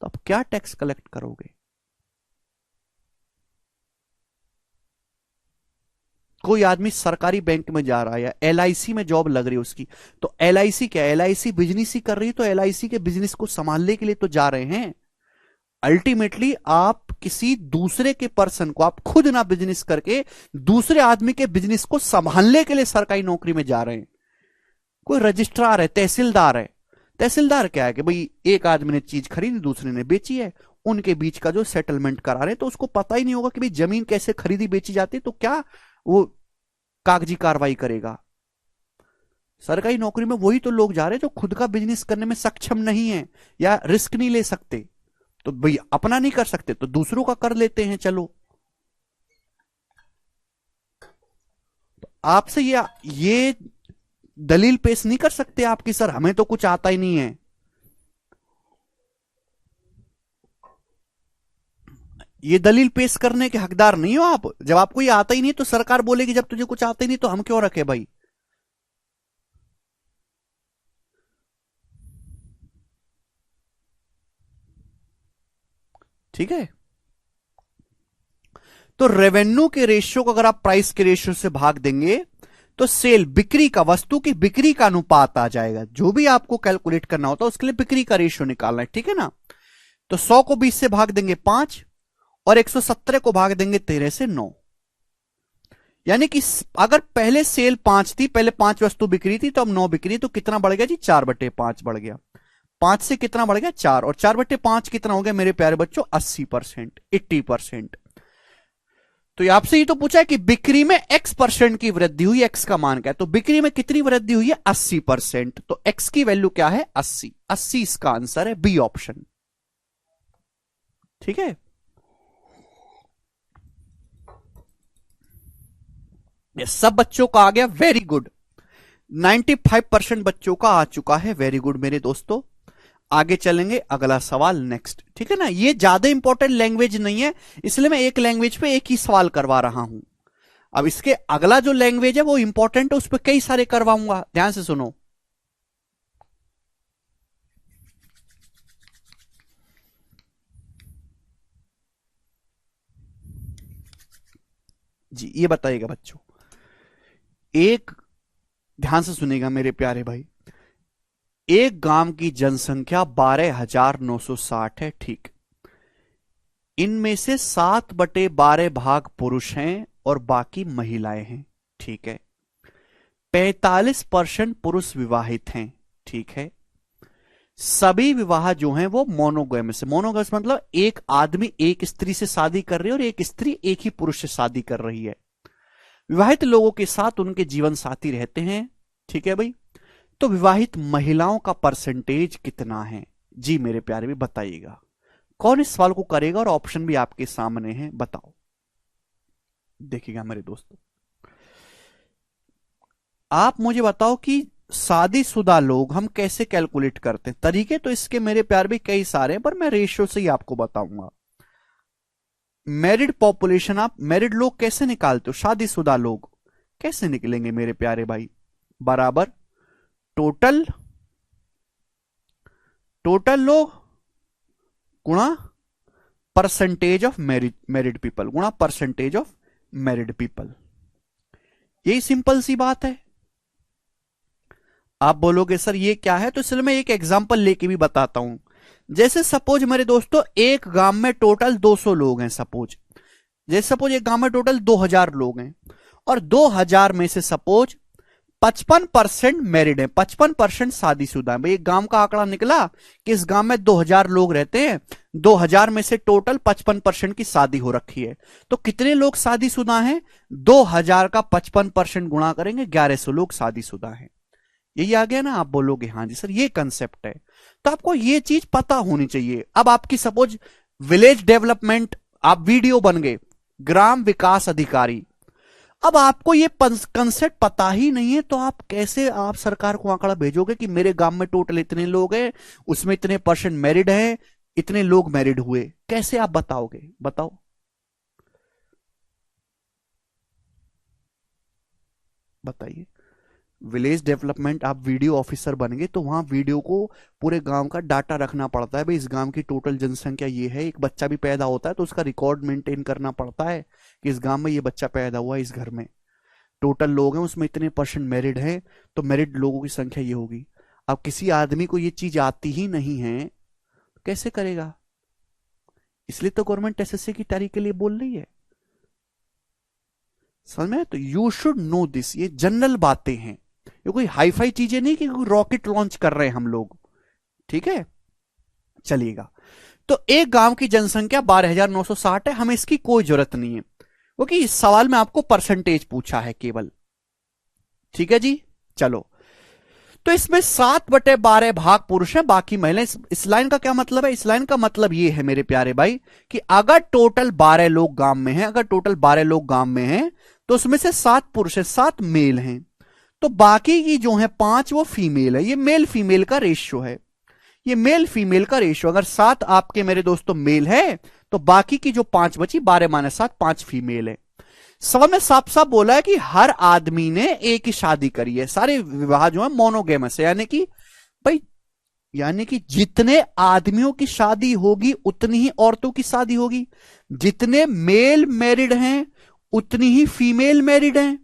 तो आप क्या टैक्स कलेक्ट करोगे? कोई आदमी सरकारी बैंक में जा रहा है या एलआईसी में जॉब लग रही है उसकी, तो एलआईसी क्या है? एलआईसी बिजनेस ही कर रही है, तो एलआईसी के बिजनेस को संभालने के लिए तो जा रहे हैं। अल्टीमेटली आप किसी दूसरे के पर्सन को, आप खुद ना बिजनेस करके दूसरे आदमी के बिजनेस को संभालने के लिए सरकारी नौकरी में जा रहे हैं। कोई रजिस्ट्रार है, तहसीलदार है, तहसीलदार क्या है कि भाई एक आदमी ने चीज खरीदी, दूसरे ने बेची है, उनके बीच का जो सेटलमेंट करा रहे हैं, तो उसको पता ही नहीं होगा कि भाई जमीन कैसे खरीदी बेची जाती है, तो क्या वो कागजी कार्रवाई करेगा? सरकारी नौकरी में वही तो लोग जा रहे हैं जो खुद का बिजनेस करने में सक्षम नहीं है या रिस्क नहीं ले सकते। तो भाई अपना नहीं कर सकते तो दूसरों का कर लेते हैं। चलो, तो आपसे ये दलील पेश नहीं कर सकते आपकी सर हमें तो कुछ आता ही नहीं है। ये दलील पेश करने के हकदार नहीं हो आप। जब आपको ये आता ही नहीं तो सरकार बोलेगी जब तुझे कुछ आता ही नहीं तो हम क्यों रखे भाई? ठीक है। तो रेवेन्यू के रेशियो को अगर आप प्राइस के रेशियो से भाग देंगे तो सेल, बिक्री का, वस्तु की बिक्री का अनुपात आ जाएगा। जो भी आपको कैलकुलेट करना होता है उसके लिए बिक्री का रेशियो निकालना है, ठीक है ना। तो 100 को 20 से भाग देंगे 5 और 117 को भाग देंगे 13 से 9। यानी कि अगर पहले सेल 5 थी, पहले 5 वस्तु बिक्री थी, तो अब 9 बिक्री, तो कितना बढ़ गया जी? 4/5 बढ़ गया। 5 से कितना बढ़ गया? 4, और 4/5 कितना हो गया मेरे प्यारे बच्चों? 80%, 80%। तो आपसे ये तो पूछा है कि बिक्री में x% की वृद्धि हुई, x का मान क्या है, तो बिक्री में कितनी वृद्धि हुई है 80%, तो x की वैल्यू क्या है 80, 80 इसका आंसर है बी ऑप्शन। ठीक है, ये सब बच्चों का आ गया, वेरी गुड, 95% बच्चों का आ चुका है, वेरी गुड मेरे दोस्तों। आगे चलेंगे, अगला सवाल नेक्स्ट, ठीक है ना। ये ज्यादा इंपॉर्टेंट लैंग्वेज नहीं है, इसलिए मैं एक लैंग्वेज पे एक ही सवाल करवा रहा हूं। अब इसके अगला जो लैंग्वेज है वो इंपॉर्टेंट है, उस पर कई सारे करवाऊंगा, ध्यान से सुनो। जी ये बताइएगा बच्चों, एक, ध्यान से सुनेगा मेरे प्यारे भाई, एक गांव की जनसंख्या 12,960 है, ठीक। इनमें से 7/12 भाग पुरुष हैं और बाकी महिलाएं हैं, ठीक है। 45% पुरुष विवाहित हैं, ठीक है। सभी विवाह जो हैं वो मोनोगैमस है, मोनोगैमस मतलब एक आदमी एक स्त्री से शादी कर रही है और एक स्त्री एक ही पुरुष से शादी कर रही है। विवाहित लोगों के साथ उनके जीवन साथी रहते हैं, ठीक है भाई। तो विवाहित महिलाओं का परसेंटेज कितना है जी मेरे प्यारे भी बताइएगा। कौन इस सवाल को करेगा और ऑप्शन भी आपके सामने है, बताओ। देखिएगा मेरे दोस्तों, आप मुझे बताओ कि शादीशुदा लोग हम कैसे कैलकुलेट करते हैं। तरीके तो इसके मेरे प्यार भी कई सारे हैं, पर मैं रेशियो से ही आपको बताऊंगा। मैरिड पॉपुलेशन, आप मैरिड लोग कैसे निकालते हो, शादीशुदा लोग कैसे निकलेंगे मेरे प्यारे भाई, बराबर टोटल लोग गुणा परसेंटेज ऑफ मैरिड पीपल गुणा परसेंटेज ऑफ मैरिड पीपल। यही सिंपल सी बात है। आप बोलोगे सर ये क्या है, तो इसलिए मैं एक एग्जांपल लेके भी बताता हूं। जैसे सपोज मेरे दोस्तों एक गांव में टोटल 200 लोग हैं, सपोज, जैसे सपोज एक गांव में टोटल 2000 लोग हैं और 2000 में से सपोज 55% मैरिड है, 55% शादीशुदा है। भाई एक गांव का आंकड़ा निकला कि इस गांव में 2000 लोग रहते हैं, 2000 में से टोटल 55% की शादी हो रखी है। तो कितने लोग शादीशुदा हैं, 2000 का 55% गुणा करेंगे, 1100 लोग शादीशुदा हैं। यही आ गया ना। आप बोलोगे हाँ जी सर ये कंसेप्ट है, तो आपको ये चीज पता होनी चाहिए। अब आपकी सपोज विलेज डेवलपमेंट, आप वीडियो बन गए ग्राम विकास अधिकारी, अब आपको ये कंसेप्ट पता ही नहीं है, तो आप कैसे आप सरकार को आंकड़ा भेजोगे कि मेरे गांव में टोटल इतने लोग हैं, उसमें इतने परसेंट मैरिड हैं, इतने लोग मैरिड हुए, कैसे आप बताओगे, बताओ। बताइए। विलेज डेवलपमेंट, आप वीडियो ऑफिसर बन गए तो वहां वीडियो को पूरे गांव का डाटा रखना पड़ता है। भाई इस गांव की टोटल जनसंख्या ये है, एक बच्चा भी पैदा होता है तो उसका रिकॉर्ड मेंटेन करना पड़ता है कि इस गांव में ये बच्चा पैदा हुआ, इस घर में टोटल लोग हैं उसमें इतने परसेंट मैरिड हैं, तो मैरिड लोगों की संख्या ये होगी। अब किसी आदमी को ये चीज आती ही नहीं है, कैसे करेगा। इसलिए तो गवर्नमेंट एसएससी की तैयारी के लिए बोल रही है, समझ में। तो यू शुड नो दिस, ये जनरल बातें हैं, ये कोई हाई फाई चीजें नहीं कि कोई रॉकेट लॉन्च कर रहे हैं हम लोग, ठीक है। चलिएगा, तो एक गांव की जनसंख्या 12,960 है, हमें इसकी कोई जरूरत नहीं है क्योंकि इस सवाल में आपको परसेंटेज पूछा है केवल, ठीक है जी। चलो, तो इसमें 7/12 भाग पुरुष है, बाकी महिलाएं। इस लाइन का क्या मतलब है, इस लाइन का मतलब ये है मेरे प्यारे भाई कि अगर टोटल 12 लोग गांव में हैं, अगर टोटल 12 लोग गांव में हैं तो उसमें से 7 पुरुष है, 7 मेल हैं, तो बाकी की जो है 5 वो फीमेल है। ये मेल फीमेल का रेशियो है, ये मेल फीमेल का रेशियो। अगर 7 आपके मेरे दोस्तों मेल है तो बाकी की जो 5 बची, 12-7, 5 फीमेल है। सवाल में साफ साफ बोला है कि हर आदमी ने एक ही शादी करी है, सारे विवाह जो है मोनोगेमस है, यानी कि भाई, यानी कि जितने आदमियों की शादी होगी उतनी ही औरतों की शादी होगी, जितने मेल मैरिड हैं उतनी ही फीमेल मैरिड हैं।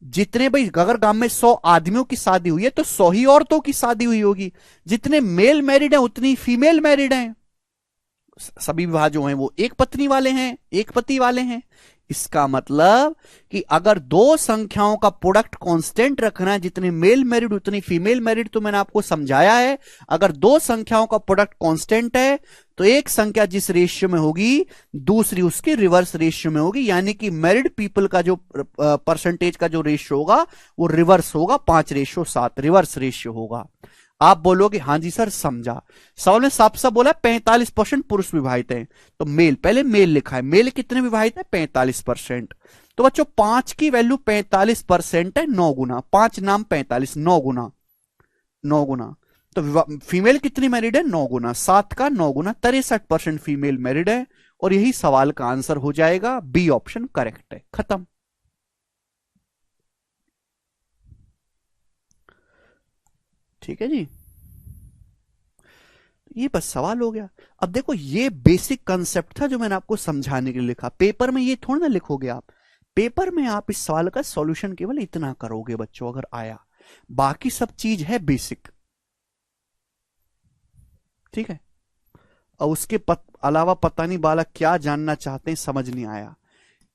जितने भाई अगर गांव में 100 आदमियों की शादी हुई है तो 100 ही औरतों की शादी हुई होगी, जितने मेल मैरिड हैं उतनी फीमेल मैरिड हैं। सभी विवाह जो हैं वो एक पत्नी वाले हैं, एक पति वाले हैं, इसका मतलब कि अगर दो संख्याओं का प्रोडक्ट कांस्टेंट रखना है, जितने मेल मैरिड उतनी फीमेल मैरिड, तो मैंने आपको समझाया है, अगर दो संख्याओं का प्रोडक्ट कांस्टेंट है तो एक संख्या जिस रेशियो में होगी दूसरी उसके रिवर्स रेशियो में होगी, यानी कि मैरिड पीपल का जो परसेंटेज का जो रेशियो होगा वो रिवर्स होगा, 5:7 रिवर्स रेशियो होगा। आप बोलोगे हाँ जी सर समझा। सवाल ने साफ साफ बोला 45% पुरुष विवाहित हैं, तो मेल, पहले मेल लिखा है, मेल कितने विवाहित है 45%। तो बच्चों 5 की वैल्यू 45% है, 9 गुना, 5 नाम 45, 9 गुना, 9 गुना। तो फीमेल कितनी मैरिड है 9 गुना, 7 का 9 गुना, 63% फीमेल मैरिड है, और यही सवाल का आंसर हो जाएगा, बी ऑप्शन करेक्ट है। खत्म। ठीक है जी, ये बस सवाल हो गया। अब देखो ये बेसिक कंसेप्ट था जो मैंने आपको समझाने के लिए लिखा। पेपर में ये थोड़ा ना लिखोगे आप, पेपर में आप इस सवाल का सॉल्यूशन केवल इतना करोगे बच्चों अगर आया, बाकी सब चीज है बेसिक। ठीक है, और उसके अलावा पता नहीं बालक क्या जानना चाहते हैं, समझ नहीं आया।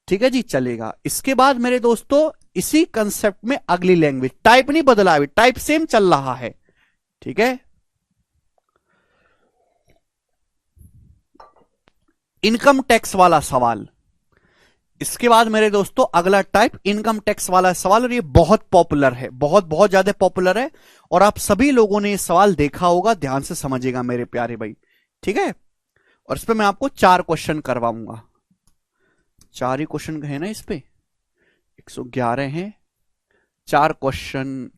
ठीक है जी, चलेगा। इसके बाद मेरे दोस्तों इसी कंसेप्ट में अगली लैंग्वेज, टाइप नहीं बदला है, टाइप सेम चल रहा है। ठीक है, इनकम टैक्स वाला सवाल। इसके बाद मेरे दोस्तों अगला टाइप इनकम टैक्स वाला सवाल, और ये बहुत पॉपुलर है, बहुत बहुत ज्यादा पॉपुलर है, और आप सभी लोगों ने ये सवाल देखा होगा। ध्यान से समझिएगा मेरे प्यारे भाई। ठीक है, और इस पे मैं आपको 4 क्वेश्चन करवाऊंगा। 4 ही क्वेश्चन है ना इस पे, 111 हैं, 4 क्वेश्चन,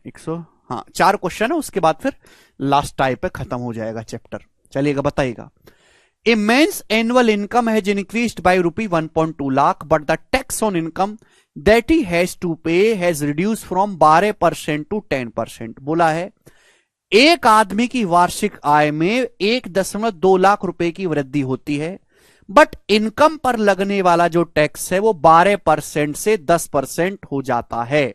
100, हाँ 4 क्वेश्चन है, उसके बाद फिर लास्ट टाइप है, खत्म हो जाएगा चैप्टर। चलिएगा, बताइएगा। A man's annual income has increased by ₹1.2 lakh, but the tax on income that he has to pay has reduced from 12% to 10%। बोला है एक आदमी की वार्षिक आय में 1.2 लाख रुपए की वृद्धि होती है, बट इनकम पर लगने वाला जो टैक्स है वो 12% से 10% हो जाता है।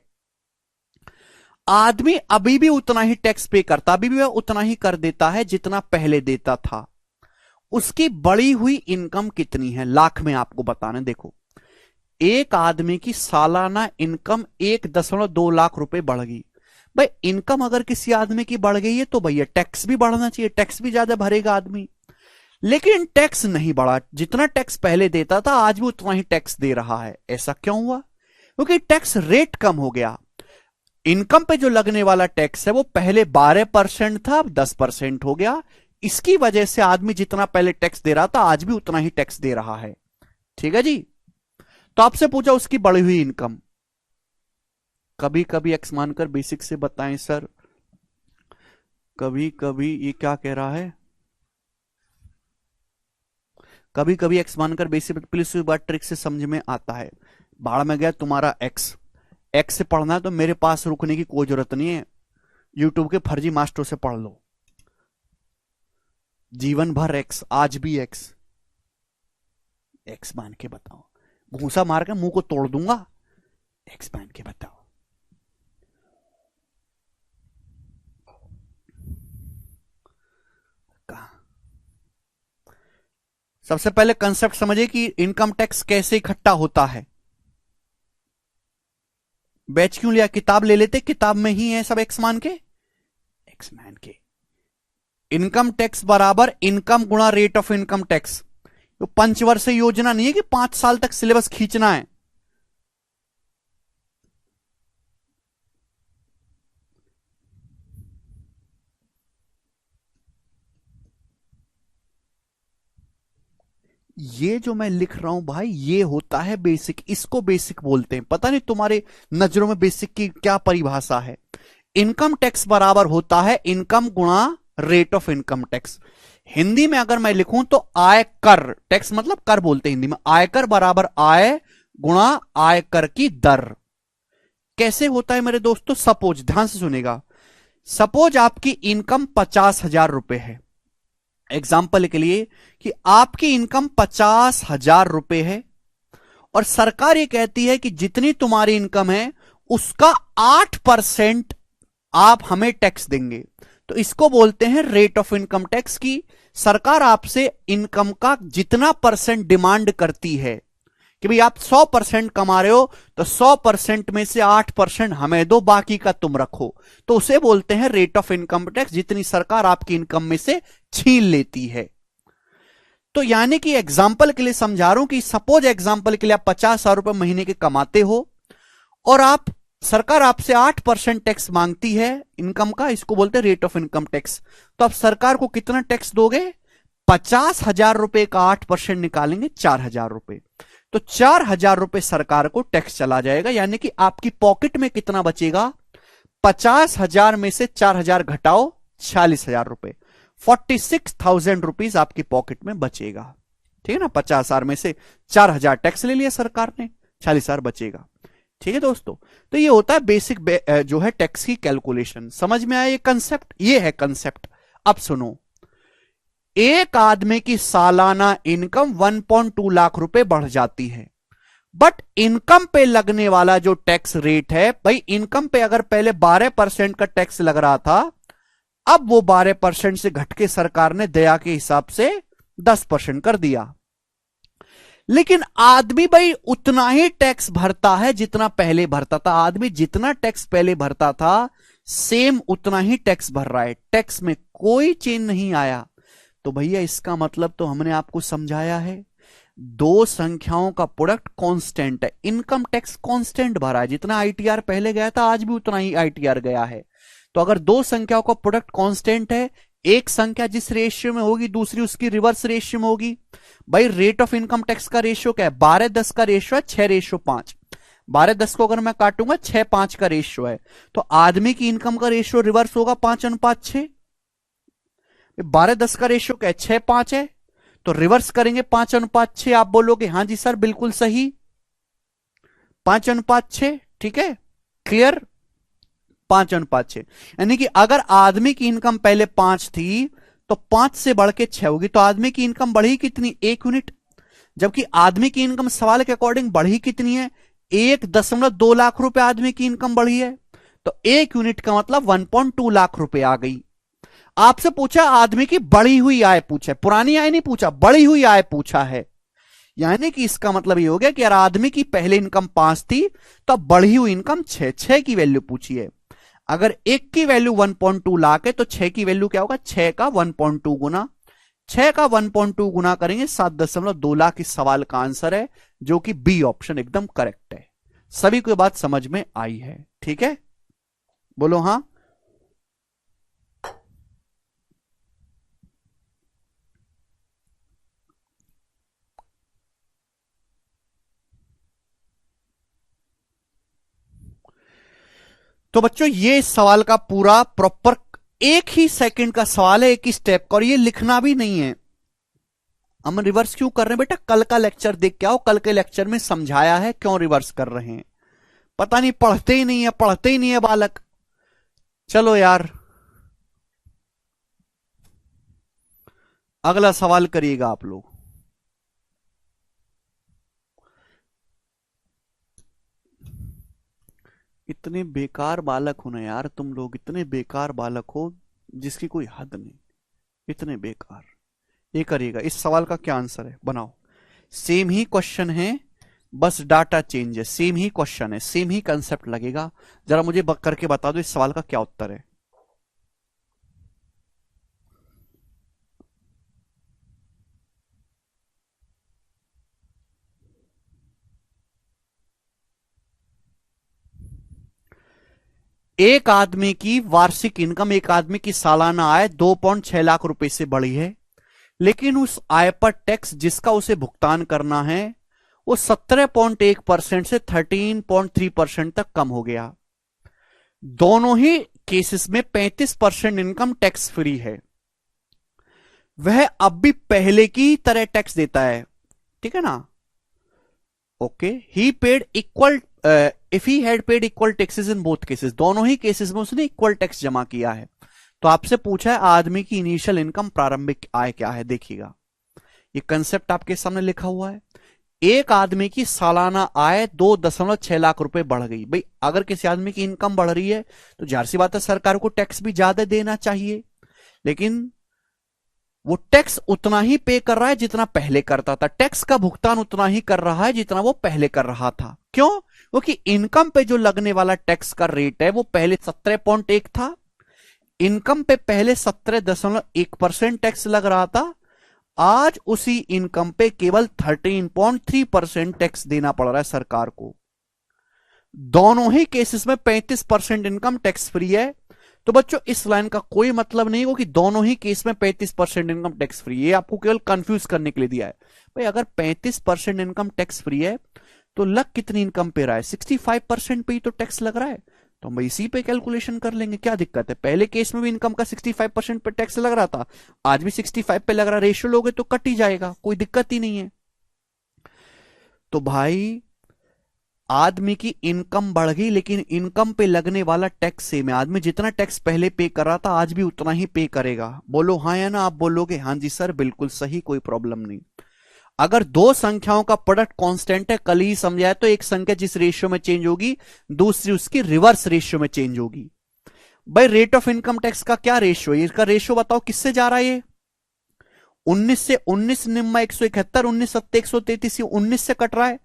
आदमी अभी भी उतना ही टैक्स पे करता, अभी भी वह उतना ही कर देता है जितना पहले देता था। उसकी बढ़ी हुई इनकम कितनी है, लाख में आपको बताना। देखो, एक आदमी की सालाना इनकम 1.2 लाख रुपए बढ़ गई। भाई इनकम अगर किसी आदमी की बढ़ गई है तो भैया टैक्स भी बढ़ना चाहिए, टैक्स भी ज्यादा भरेगा आदमी। लेकिन टैक्स नहीं बढ़ा, जितना टैक्स पहले देता था आज भी उतना ही टैक्स दे रहा है। ऐसा क्यों हुआ? क्योंकि टैक्स रेट कम हो गया। इनकम पे जो लगने वाला टैक्स है वो पहले 12% था, अब 10% हो गया। इसकी वजह से आदमी जितना पहले टैक्स दे रहा था आज भी उतना ही टैक्स दे रहा है। ठीक है जी, तो आपसे पूछा उसकी बढ़ी हुई इनकम, कभी कभी एक्स मानकर बेसिक से बताएं सर, कभी कभी ये क्या कह रहा है, कभी कभी एक्स मानकर बेसिक, प्लीज बात ट्रिक से समझ में आता है। भाड़ में गया तुम्हारा एक्स, एक्स से पढ़ना है तो मेरे पास रुकने की कोई जरूरत नहीं है, यूट्यूब के फर्जी मास्टरों से पढ़ लो। जीवन भर एक्स, आज भी एक्स, एक्स मान के बताओ, घूसा मार के मुंह को तोड़ दूंगा, एक्स मान के बताओ। सबसे पहले कंसेप्ट समझिए कि इनकम टैक्स कैसे इकट्ठा होता है। बैच क्यों लिया, किताब ले लेते, किताब में ही है सब एक्स मान के, एक्स मान के। इनकम टैक्स बराबर इनकम गुणा रेट ऑफ इनकम टैक्स। तो पंचवर्षीय योजना नहीं है कि 5 साल तक सिलेबस खींचना है। ये जो मैं लिख रहा हूं भाई ये होता है बेसिक, इसको बेसिक बोलते हैं। पता नहीं तुम्हारे नजरों में बेसिक की क्या परिभाषा है। इनकम टैक्स बराबर होता है इनकम गुणा rate of income tax. Hindi में अगर मैं लिखूं तो आयकर, टैक्स मतलब कर बोलते हैं हिंदी में, आयकर बराबर आय गुणा आयकर की दर। कैसे होता है मेरे दोस्तों, सपोज ध्यान से सुनेगा, सपोज आपकी इनकम 50,000 रुपए है, एग्जाम्पल के लिए कि आपकी इनकम 50,000 रुपए है और सरकार ये कहती है कि जितनी तुम्हारी इनकम है उसका 8% आप हमें टैक्स देंगे, तो इसको बोलते हैं रेट ऑफ इनकम टैक्स की सरकार आपसे इनकम का जितना परसेंट डिमांड करती है कि भाई आप 100% कमा रहे हो तो 100% में से 8% हमें दो, बाकी का तुम रखो, तो उसे बोलते हैं रेट ऑफ इनकम टैक्स, जितनी सरकार आपकी इनकम में से छीन लेती है। तो यानी कि एग्जाम्पल के लिए समझा रहा हूं कि सपोज एग्जाम्पल के लिए आप 50,000 रुपए महीने के कमाते हो और आप सरकार आपसे 8% टैक्स मांगती है इनकम का, इसको बोलते हैं रेट ऑफ इनकम टैक्स। तो आप सरकार को कितना टैक्स दोगे? 50,000 रुपए का 8% निकालेंगे 4,000 रुपए, तो 4,000 रुपए सरकार को टैक्स चला जाएगा। यानी कि आपकी पॉकेट में कितना बचेगा? 50,000 में से 4,000 घटाओ 46,000 रुपए, 46,000 रुपीज आपकी पॉकेट में बचेगा। ठीक है ना, 50,000 में से 4,000 टैक्स ले लिया सरकार ने, 46,000 बचेगा। ठीक है दोस्तों, तो ये होता है बेसिक जो है टैक्स की कैलकुलेशन। समझ में आया ये कंसेप्ट? ये है कंसेप्ट। अब सुनो, एक आदमी की सालाना इनकम 1.2 लाख रुपए बढ़ जाती है, बट इनकम पे लगने वाला जो टैक्स रेट है, भाई इनकम पे अगर पहले 12% का टैक्स लग रहा था, अब वो 12% से घट के सरकार ने दया के हिसाब से 10% कर दिया। लेकिन आदमी भाई उतना ही टैक्स भरता है जितना पहले भरता था। आदमी जितना टैक्स पहले भरता था सेम उतना ही टैक्स भर रहा है, टैक्स में कोई चेंज नहीं आया। तो भैया इसका मतलब तो हमने आपको समझाया है, दो संख्याओं का प्रोडक्ट कांस्टेंट है, इनकम टैक्स कांस्टेंट भरा है, जितना आईटीआर पहले गया था आज भी उतना ही आईटीआर गया है। तो अगर दो संख्याओं का प्रोडक्ट कांस्टेंट है, एक संख्या जिस रेशियो में होगी दूसरी उसकी रिवर्स रेशियो में होगी। भाई रेट ऑफ इनकम टैक्स का रेशियो क्या है? 12:10 का रेशियो है 6:5। 12:10 को अगर मैं काटूंगा 6:5 का रेशियो है, तो आदमी की इनकम का रेशियो रिवर्स होगा 5:6। 12:10 का रेशियो क्या है? 6:5 है, तो रिवर्स करेंगे 5:6। आप बोलोगे हाँ जी सर बिल्कुल सही, 5:6। ठीक है, क्लियर? 5:6 यानी कि अगर आदमी की इनकम पहले 5 थी तो 5 से बढ़ के 6 होगी, तो आदमी की इनकम बढ़ी कितनी? 1 यूनिट। जबकि आदमी की इनकम सवाल के अकॉर्डिंग बढ़ी कितनी है? 1.2 लाख रुपए आदमी की इनकम बढ़ी है, तो 1 यूनिट का मतलब 1.2 लाख रुपए आ गई। आपसे पूछा आदमी की बढ़ी हुई आय पूछा, पुरानी आय नहीं पूछा, बढ़ी हुई आय पूछा है। यानी कि इसका मतलब ये हो गया कि यार आदमी की पहले इनकम 5 थी तो बढ़ी हुई इनकम 6 की वैल्यू पूछी है। अगर 1 की वैल्यू 1.2 लाख है तो 6 की वैल्यू क्या होगा? 6 का 1.2 गुना, 6 का 1.2 गुना करेंगे 7.2 लाख। इस सवाल का आंसर है, जो कि बी ऑप्शन एकदम करेक्ट है। सभी को बात समझ में आई है? ठीक है, बोलो हां। तो बच्चों ये इस सवाल का पूरा प्रॉपर एक ही सेकंड का सवाल है, एक ही स्टेप का, और ये लिखना भी नहीं है। हम रिवर्स क्यों कर रहे हैं बेटा? कल का लेक्चर देख के आओ, कल के लेक्चर में समझाया है क्यों रिवर्स कर रहे हैं। पता नहीं पढ़ते ही नहीं है, पढ़ते ही नहीं है बालक। चलो यार अगला सवाल करिएगा आप लोग। इतने बेकार बालक हो ना यार, तुम लोग इतने बेकार बालक हो जिसकी कोई हद नहीं, इतने बेकार। ये करिएगा, इस सवाल का क्या आंसर है बनाओ। सेम ही क्वेश्चन है, बस डाटा चेंज है, सेम ही क्वेश्चन है, सेम ही कंसेप्ट लगेगा। जरा मुझे करके बता दो इस सवाल का क्या उत्तर है। एक आदमी की वार्षिक इनकम, एक आदमी की सालाना आय 2.6 लाख रुपए से बढ़ी है, लेकिन उस आय पर टैक्स जिसका उसे भुगतान करना है वो 17.1% से 13.3% तक कम हो गया। दोनों ही केसेस में 35% इनकम टैक्स फ्री है। वह अब भी पहले की तरह टैक्स देता है, ठीक है ना? Okay, he paid equal, if he had paid equal taxes in both cases, दोनों ही केसेस में उसने इक्वल टैक्स जमा किया है। तो आपसे पूछा है आदमी की इनिशियल इनकम प्रारंभिक आय क्या है। देखिएगा ये कंसेप्ट आपके सामने लिखा हुआ है। एक आदमी की सालाना आय 2.6 लाख रुपए बढ़ गई। भाई अगर किसी आदमी की इनकम बढ़ रही है तो जाहिर सी बात है सरकार को टैक्स भी ज्यादा देना चाहिए, लेकिन वो टैक्स उतना ही पे कर रहा है जितना पहले करता था, टैक्स का भुगतान उतना ही कर रहा है जितना वो पहले कर रहा था। क्यों? क्योंकि इनकम पे जो लगने वाला टैक्स का रेट है वो पहले 17.1 था, इनकम पे पहले 17.1% टैक्स लग रहा था, आज उसी इनकम पे केवल 13.3% टैक्स देना पड़ रहा है सरकार को। दोनों ही केसेस में 35% इनकम टैक्स फ्री है। तो बच्चों इस लाइन का कोई मतलब नहीं हो कि दोनों ही केस में 35% इनकम टैक्स फ्री है, आपको केवल कंफ्यूज करने के लिए दिया है। भाई अगर 35% इनकम टैक्स फ्री है तो लग कितनी इनकम पे रहा है, 65% पे ही तो टैक्स लग रहा है, तो हम इसी पे कैलकुलेशन कर लेंगे, क्या दिक्कत है। पहले केस में भी इनकम का 65% पे टैक्स लग रहा था, आज भी 65 पे लग रहा है, रेशियो लोगे तो कट ही जाएगा, कोई दिक्कत ही नहीं है। तो भाई आदमी की इनकम बढ़ गई लेकिन इनकम पे लगने वाला टैक्स सेम है, आदमी जितना टैक्स पहले पे कर रहा था आज भी उतना ही पे करेगा। बोलो हाँ या ना, आप बोलोगे हाँ जी सर बिल्कुल सही, कोई प्रॉब्लम नहीं। अगर दो संख्याओं का प्रोडक्ट कांस्टेंट है, कल ही समझाया, तो एक संख्या जिस रेशियो में चेंज होगी दूसरी उसकी रिवर्स रेशियो में चेंज होगी। भाई रेट ऑफ इनकम टैक्स का क्या रेशियो है, इसका रेशियो बताओ किससे जा रहा है, ये 19 से 19 निम्मा 171, 19 सत्ते 133, 19 से कट रहा है।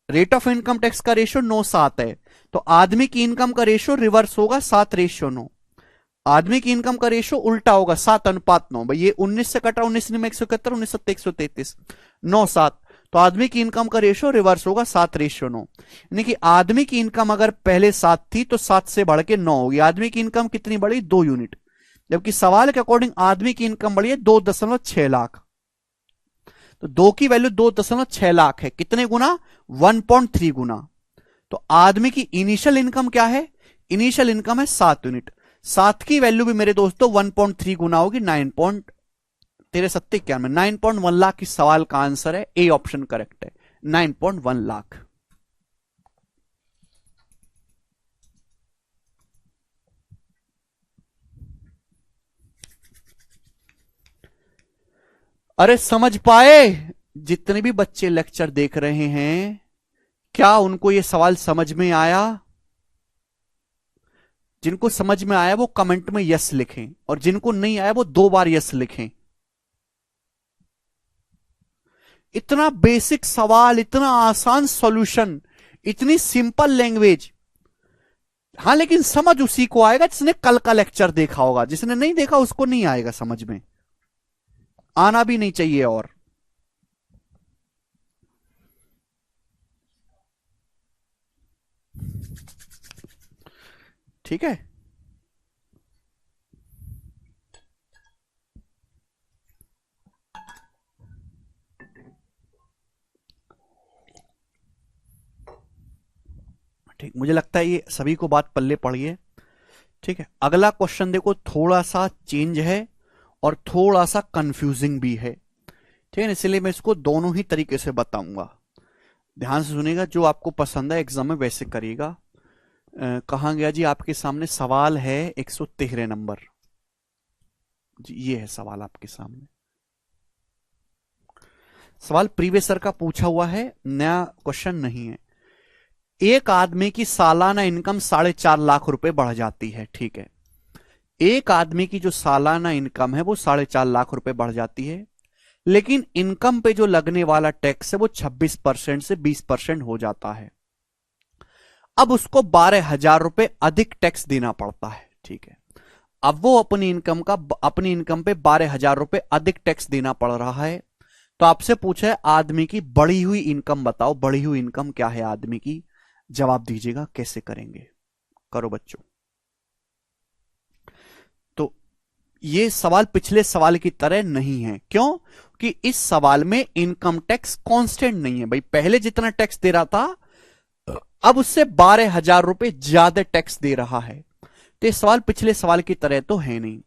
रेट ऑफ इनकम टैक्स का रेशियो 9:7 है, तो आदमी की इनकम का रेशियो रिवर्स होगा 7:9। आदमी की इनकम का रेशियो उल्टा होगा 7:9। भाई ये 19 से कटा, 19 में 171, 19 सत्ते 133, 9:7, तो आदमी की इनकम का रेशियो रिवर्स होगा 7:9। यानी कि आदमी की इनकम अगर पहले 7 थी तो 7 से बढ़ के 9 होगी। आदमी की इनकम कितनी बढ़ी, 2 यूनिट, जबकि सवाल के अकॉर्डिंग आदमी की इनकम बढ़ी है 2.6 लाख। तो 2 की वैल्यू 2.6 लाख है, कितने गुना, 1.3 गुना। तो आदमी की इनिशियल इनकम क्या है, इनिशियल इनकम है 7 यूनिट, 7 की वैल्यू भी मेरे दोस्तों 1.3 गुना होगी, 9.1 लाख। इस सवाल का आंसर है ए ऑप्शन करेक्ट है, 9.1 लाख। अरे समझ पाए, जितने भी बच्चे लेक्चर देख रहे हैं क्या उनको यह सवाल समझ में आया? जिनको समझ में आया वो कमेंट में यस लिखें, और जिनको नहीं आया वो 2 बार यस लिखें। इतना बेसिक सवाल, इतना आसान सॉल्यूशन, इतनी सिंपल लैंग्वेज। हां लेकिन समझ उसी को आएगा जिसने कल का लेक्चर देखा होगा, जिसने नहीं देखा उसको नहीं आएगा समझ में, आना भी नहीं चाहिए। और ठीक है, ठीक, मुझे लगता है ये सभी को बात पल्ले पड़ी है। ठीक है, अगला क्वेश्चन देखो, थोड़ा सा चेंज है और थोड़ा सा कंफ्यूजिंग भी है। ठीक है, इसलिए मैं इसको दोनों ही तरीके से बताऊंगा, ध्यान से सुनिएगा, जो आपको पसंद है एग्जाम में वैसे करिएगा। कहां गया जी, आपके सामने सवाल है 113 नंबर जी, ये है सवाल आपके सामने। सवाल प्रीवियस ईयर का पूछा हुआ है, नया क्वेश्चन नहीं है। एक आदमी की सालाना इनकम 4.5 लाख रुपए बढ़ जाती है। ठीक है, एक आदमी की जो सालाना इनकम है वो 4.5 लाख रुपए बढ़ जाती है, लेकिन इनकम पे जो लगने वाला टैक्स है वो 26% से 20% हो जाता है। अब उसको 12,000 रुपए अधिक टैक्स देना पड़ता है। ठीक है, अब वो अपनी इनकम पे 12,000 रुपए अधिक टैक्स देना पड़ रहा है। तो आपसे पूछा है आदमी की बढ़ी हुई इनकम बताओ, बढ़ी हुई इनकम क्या है आदमी की, जवाब दीजिएगा। कैसे करेंगे, करो बच्चों। तो ये सवाल पिछले सवाल की तरह नहीं है, क्यों कि इस सवाल में इनकम टैक्स कांस्टेंट नहीं है। भाई पहले जितना टैक्स दे रहा था अब उससे 12,000 रुपए ज्यादा टैक्स दे रहा है। तो इस सवाल पिछले सवाल की तरह तो है नहीं।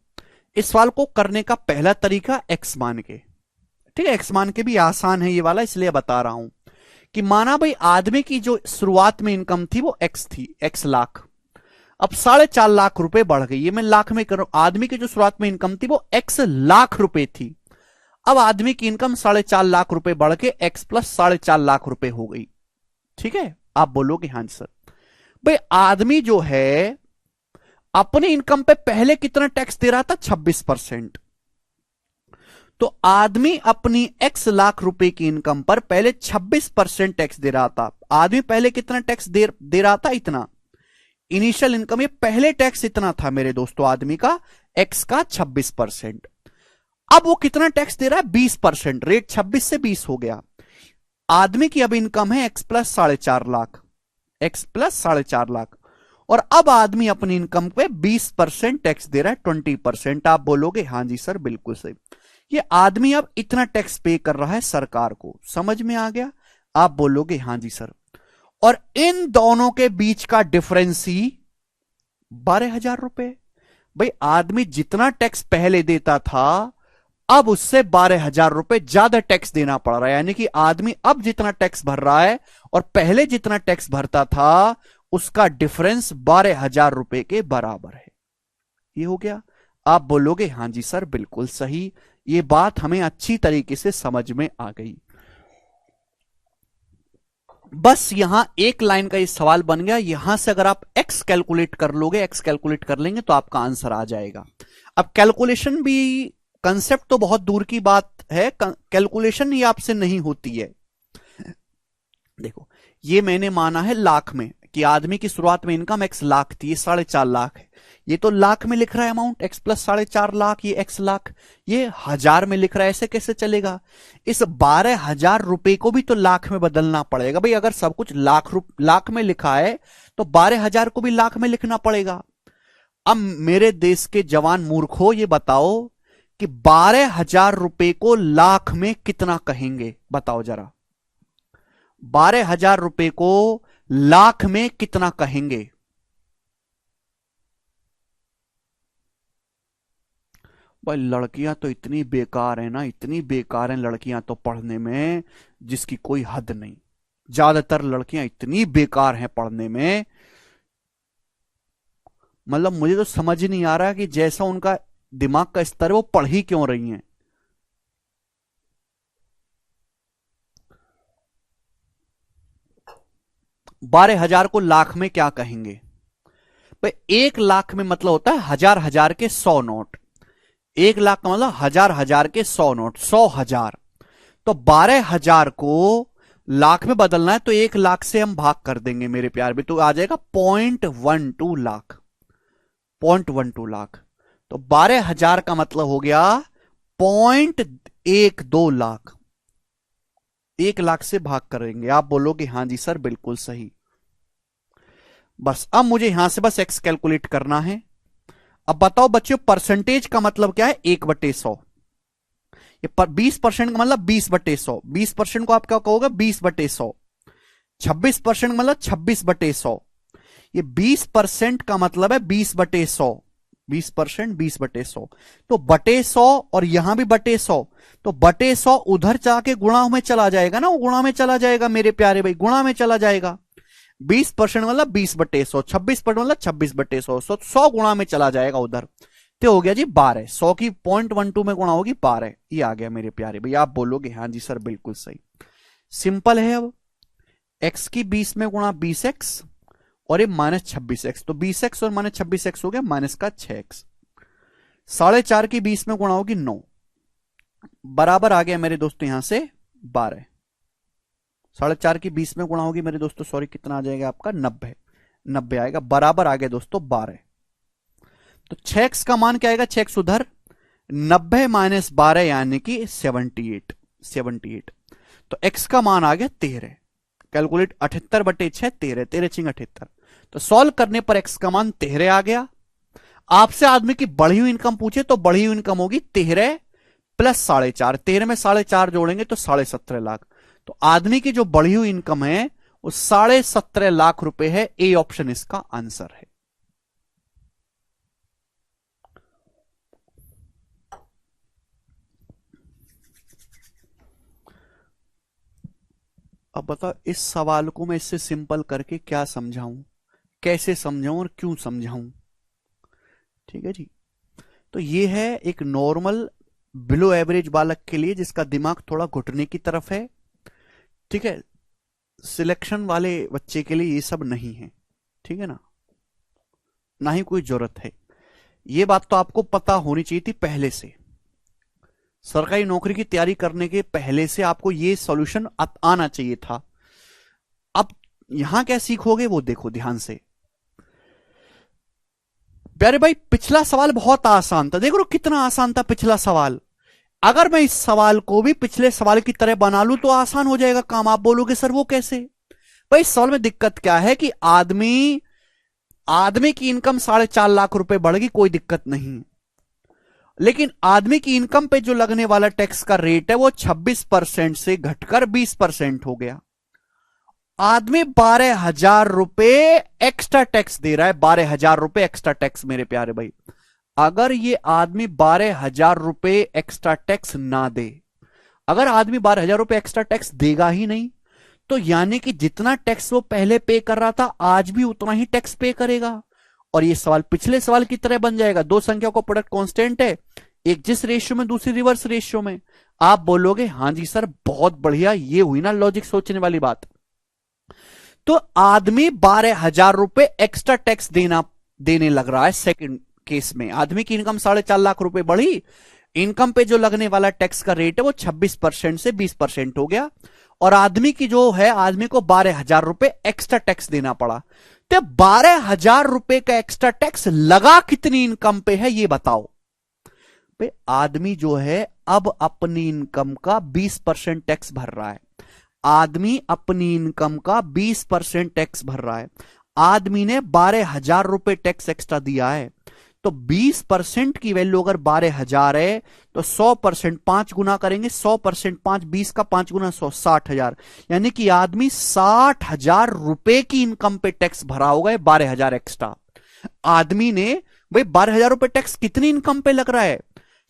इस सवाल को करने का पहला तरीका एक्स मान के, ठीक है, एक्स मान के भी आसान है ये वाला, इसलिए बता रहा हूं कि माना भाई आदमी की जो शुरुआत में इनकम थी वो एक्स थी, एक्स लाख, अब 4.5 लाख रुपए बढ़ गई, ये मैं लाख में कर रहा हूं। आदमी की जो शुरुआत में इनकम थी वो एक्स लाख रुपए थी, अब आदमी की इनकम 4.5 लाख रुपए बढ़ के एक्स प्लस 4.5 लाख रुपए हो गई। ठीक है, आप बोलोगे हाँ सर। भाई आदमी जो है अपनी इनकम पे पहले कितना टैक्स दे रहा था, 26%। तो आदमी अपनी x लाख रुपए की इनकम पर पहले 26% टैक्स दे रहा था। आदमी पहले कितना टैक्स दे रहा था? इतना। इनिशियल इनकम, ये पहले टैक्स इतना था मेरे दोस्तों आदमी का, x का 26%। अब वो कितना टैक्स दे रहा है? 20%। रेट 26 से 20 हो गया। आदमी की अब इनकम है x plus 4.5 lakh, x plus 4.5 lakh, और अब आदमी अपनी इनकम पे 20% टैक्स दे रहा है, 20%। आप बोलोगे हां जी सर बिल्कुल सही। ये आदमी अब इतना टैक्स पे कर रहा है सरकार को, समझ में आ गया? आप बोलोगे हां जी सर। और इन दोनों के बीच का डिफरेंस ही 12,000 रुपए। भाई आदमी जितना टैक्स पहले देता था, अब उससे 12,000 रुपए ज्यादा टैक्स देना पड़ रहा है। यानी कि आदमी अब जितना टैक्स भर रहा है और पहले जितना टैक्स भरता था, उसका डिफरेंस 12,000 रुपए के बराबर है। ये हो गया। आप बोलोगे हां जी सर बिल्कुल सही। ये बात हमें अच्छी तरीके से समझ में आ गई। बस यहां एक लाइन का ये सवाल बन गया। यहां से अगर आप x कैलकुलेट कर लोगे, x कैलकुलेट कर लेंगे तो आपका आंसर आ जाएगा। अब कैलकुलेशन भी, कंसेप्ट तो बहुत दूर की बात है, कैलकुलेशन ही आपसे नहीं होती है। देखो, ये मैंने माना है लाख में कि आदमी की शुरुआत में इनकम x लाख थी, ये 4.5 लाख है। ये तो लाख में लिख रहा है अमाउंट, x प्लस 4.5 लाख, ये x लाख। ये हजार में लिख रहा है, ऐसे कैसे चलेगा? इस 12,000 रुपए को भी तो लाख में बदलना पड़ेगा। भाई अगर सब कुछ लाख में लिखा है तो 12,000 को भी लाख में लिखना पड़ेगा। अब मेरे देश के जवान मूर्खों, ये बताओ कि 12,000 रुपए को लाख में कितना कहेंगे? बताओ जरा, 12,000 रुपए को लाख में कितना कहेंगे? भाई लड़कियां तो इतनी बेकार है ना, इतनी बेकार हैं लड़कियां तो पढ़ने में, जिसकी कोई हद नहीं। ज्यादातर लड़कियां इतनी बेकार हैं पढ़ने में, मतलब मुझे तो समझ नहीं आ रहा कि जैसा उनका दिमाग का स्तर है वो पढ़ ही क्यों रही हैं। बारह हजार को लाख में क्या कहेंगे? भाई 1 लाख में मतलब होता है हजार हजार के 100 नोट। 1 लाख का मतलब हजार हजार के 100 नोट, 100,000। तो 12,000 को लाख में बदलना है तो 1 लाख से हम भाग कर देंगे मेरे प्यार भी, तो आ जाएगा 0.12 लाख, 0.12 लाख। तो 12,000 का मतलब हो गया 0.12 लाख। 1 लाख से भाग करेंगे। आप बोलोगे हां जी सर बिल्कुल सही। बस अब मुझे यहां से बस एक्स कैलकुलेट करना है। अब बताओ बच्चों, परसेंटेज का मतलब क्या है? 1/100। ये 20% का मतलब 20/100। 20% को आप क्या कहोगे? 20/100। 26% मतलब 26/100। ये 20% का मतलब है 20/100। 20% 20/100, तो बटे 100 और यहां भी बटे 100, तो बटे 100 उधर जाके गुणा में चला जाएगा ना, वो गुणा में चला जाएगा मेरे प्यारे भाई, गुणा में चला जाएगा। 20% मतलब 20/100, 26% मतलब 26/100, 100 गुणा में चला जाएगा उधर। तो हो गया जी 12। 100 की 0.12 में गुणा होगी 12। ये आ गया मेरे प्यारे भाई। आप बोलोगे हाँ जी सर बिल्कुल सही। सिंपल है। अब x की 20 में गुणा 20x और ये -26x, तो 20x और -26x हो गया माइनस का 6x। 4.5 की 20 में गुणा होगी 9, बराबर आ गया मेरे दोस्तों यहां से 12। 4.5 की 20 में गुणा होगी मेरे दोस्तों, सॉरी कितना आ जाएगा आपका? 90। 90 आएगा, बराबर आ गया दोस्तों 12। तो 6x का मान क्या आएगा? 6x उधर, 90 - 12 यानी कि 78। 78, तो x का मान आ गया 13। कैलकुलेट 78/6, 13, 13 छिंग 78। तो सॉल्व करने पर x का मान 13 आ गया। आपसे आदमी की बढ़ी हुई इनकम पूछे तो बढ़ी हुई इनकम होगी 13 प्लस 4.5। 13 में 4.5 जोड़ेंगे तो 17.5 लाख। तो आदमी की जो बढ़ी हुई इनकम है वो 17.5 लाख रुपए है। ए ऑप्शन इसका आंसर है। अब बताओ इस सवाल को मैं इससे सिंपल करके क्या समझाऊं, कैसे समझाऊं और क्यों समझाऊं? ठीक है जी। तो ये है एक नॉर्मल बिलो एवरेज बालक के लिए जिसका दिमाग थोड़ा घुटने की तरफ है। ठीक है, सिलेक्शन वाले बच्चे के लिए ये सब नहीं है। ठीक है ना, ना ही कोई जरूरत है। ये बात तो आपको पता होनी चाहिए थी पहले से। सरकारी नौकरी की तैयारी करने के पहले से आपको ये सॉल्यूशन आना चाहिए था। अब यहां क्या सीखोगे वो देखो ध्यान से। प्यारे भाई पिछला सवाल बहुत आसान था, देखो तो कितना आसान था पिछला सवाल। अगर मैं इस सवाल को भी पिछले सवाल की तरह बना लूं तो आसान हो जाएगा काम। आप बोलोगे सर वो कैसे? भाई इस सवाल में दिक्कत क्या है कि आदमी की इनकम 4.5 लाख रुपए बढ़ गई, कोई दिक्कत नहीं, लेकिन आदमी की इनकम पे जो लगने वाला टैक्स का रेट है वो 26% से घटकर 20% हो गया। आदमी 12,000 रुपए एक्स्ट्रा टैक्स दे रहा है, 12,000 रुपए एक्स्ट्रा टैक्स। मेरे प्यारे भाई अगर ये आदमी 12,000 रुपए एक्स्ट्रा टैक्स ना दे, अगर आदमी 12,000 रुपए एक्स्ट्रा टैक्स देगा ही नहीं, तो यानी कि जितना टैक्स वो पहले पे कर रहा था आज भी उतना ही टैक्स पे करेगा। और ये सवाल पिछले सवाल की तरह बन जाएगा। दो संख्या का प्रोडक्ट कांस्टेंट है, एक जिस रेशियो में दूसरी रिवर्स रेशियो में। आप बोलोगे हां जी सर बहुत बढ़िया, ये हुई ना लॉजिक सोचने वाली बात। तो आदमी 12,000 रुपए एक्स्ट्रा टैक्स देने लग रहा है। सेकंड केस में आदमी की इनकम 4.5 लाख रुपए बढ़ी, इनकम पे जो लगने वाला टैक्स का रेट है वो 26% से 20% हो गया, और आदमी की जो है आदमी को 12,000 रुपए एक्स्ट्रा टैक्स देना पड़ा। तो 12,000 रुपए का एक्स्ट्रा टैक्स लगा कितनी इनकम पे है ये बताओ। पे आदमी जो है अब अपनी इनकम का 20% टैक्स भर रहा है। आदमी अपनी इनकम का 20% टैक्स भर रहा है। आदमी ने 12,000 रुपए टैक्स एक्स्ट्रा दिया है, तो 20% की वैल्यू अगर 12,000 है तो 100% 5 गुना करेंगे, 100% 5, 20 का 5 गुना 100, 60,000। यानी कि आदमी 60,000 रुपए की इनकम पे टैक्स भरा होगा, 12,000 एक्स्ट्रा। आदमी ने भाई 12,000 रुपए टैक्स कितनी इनकम पे लग रहा है?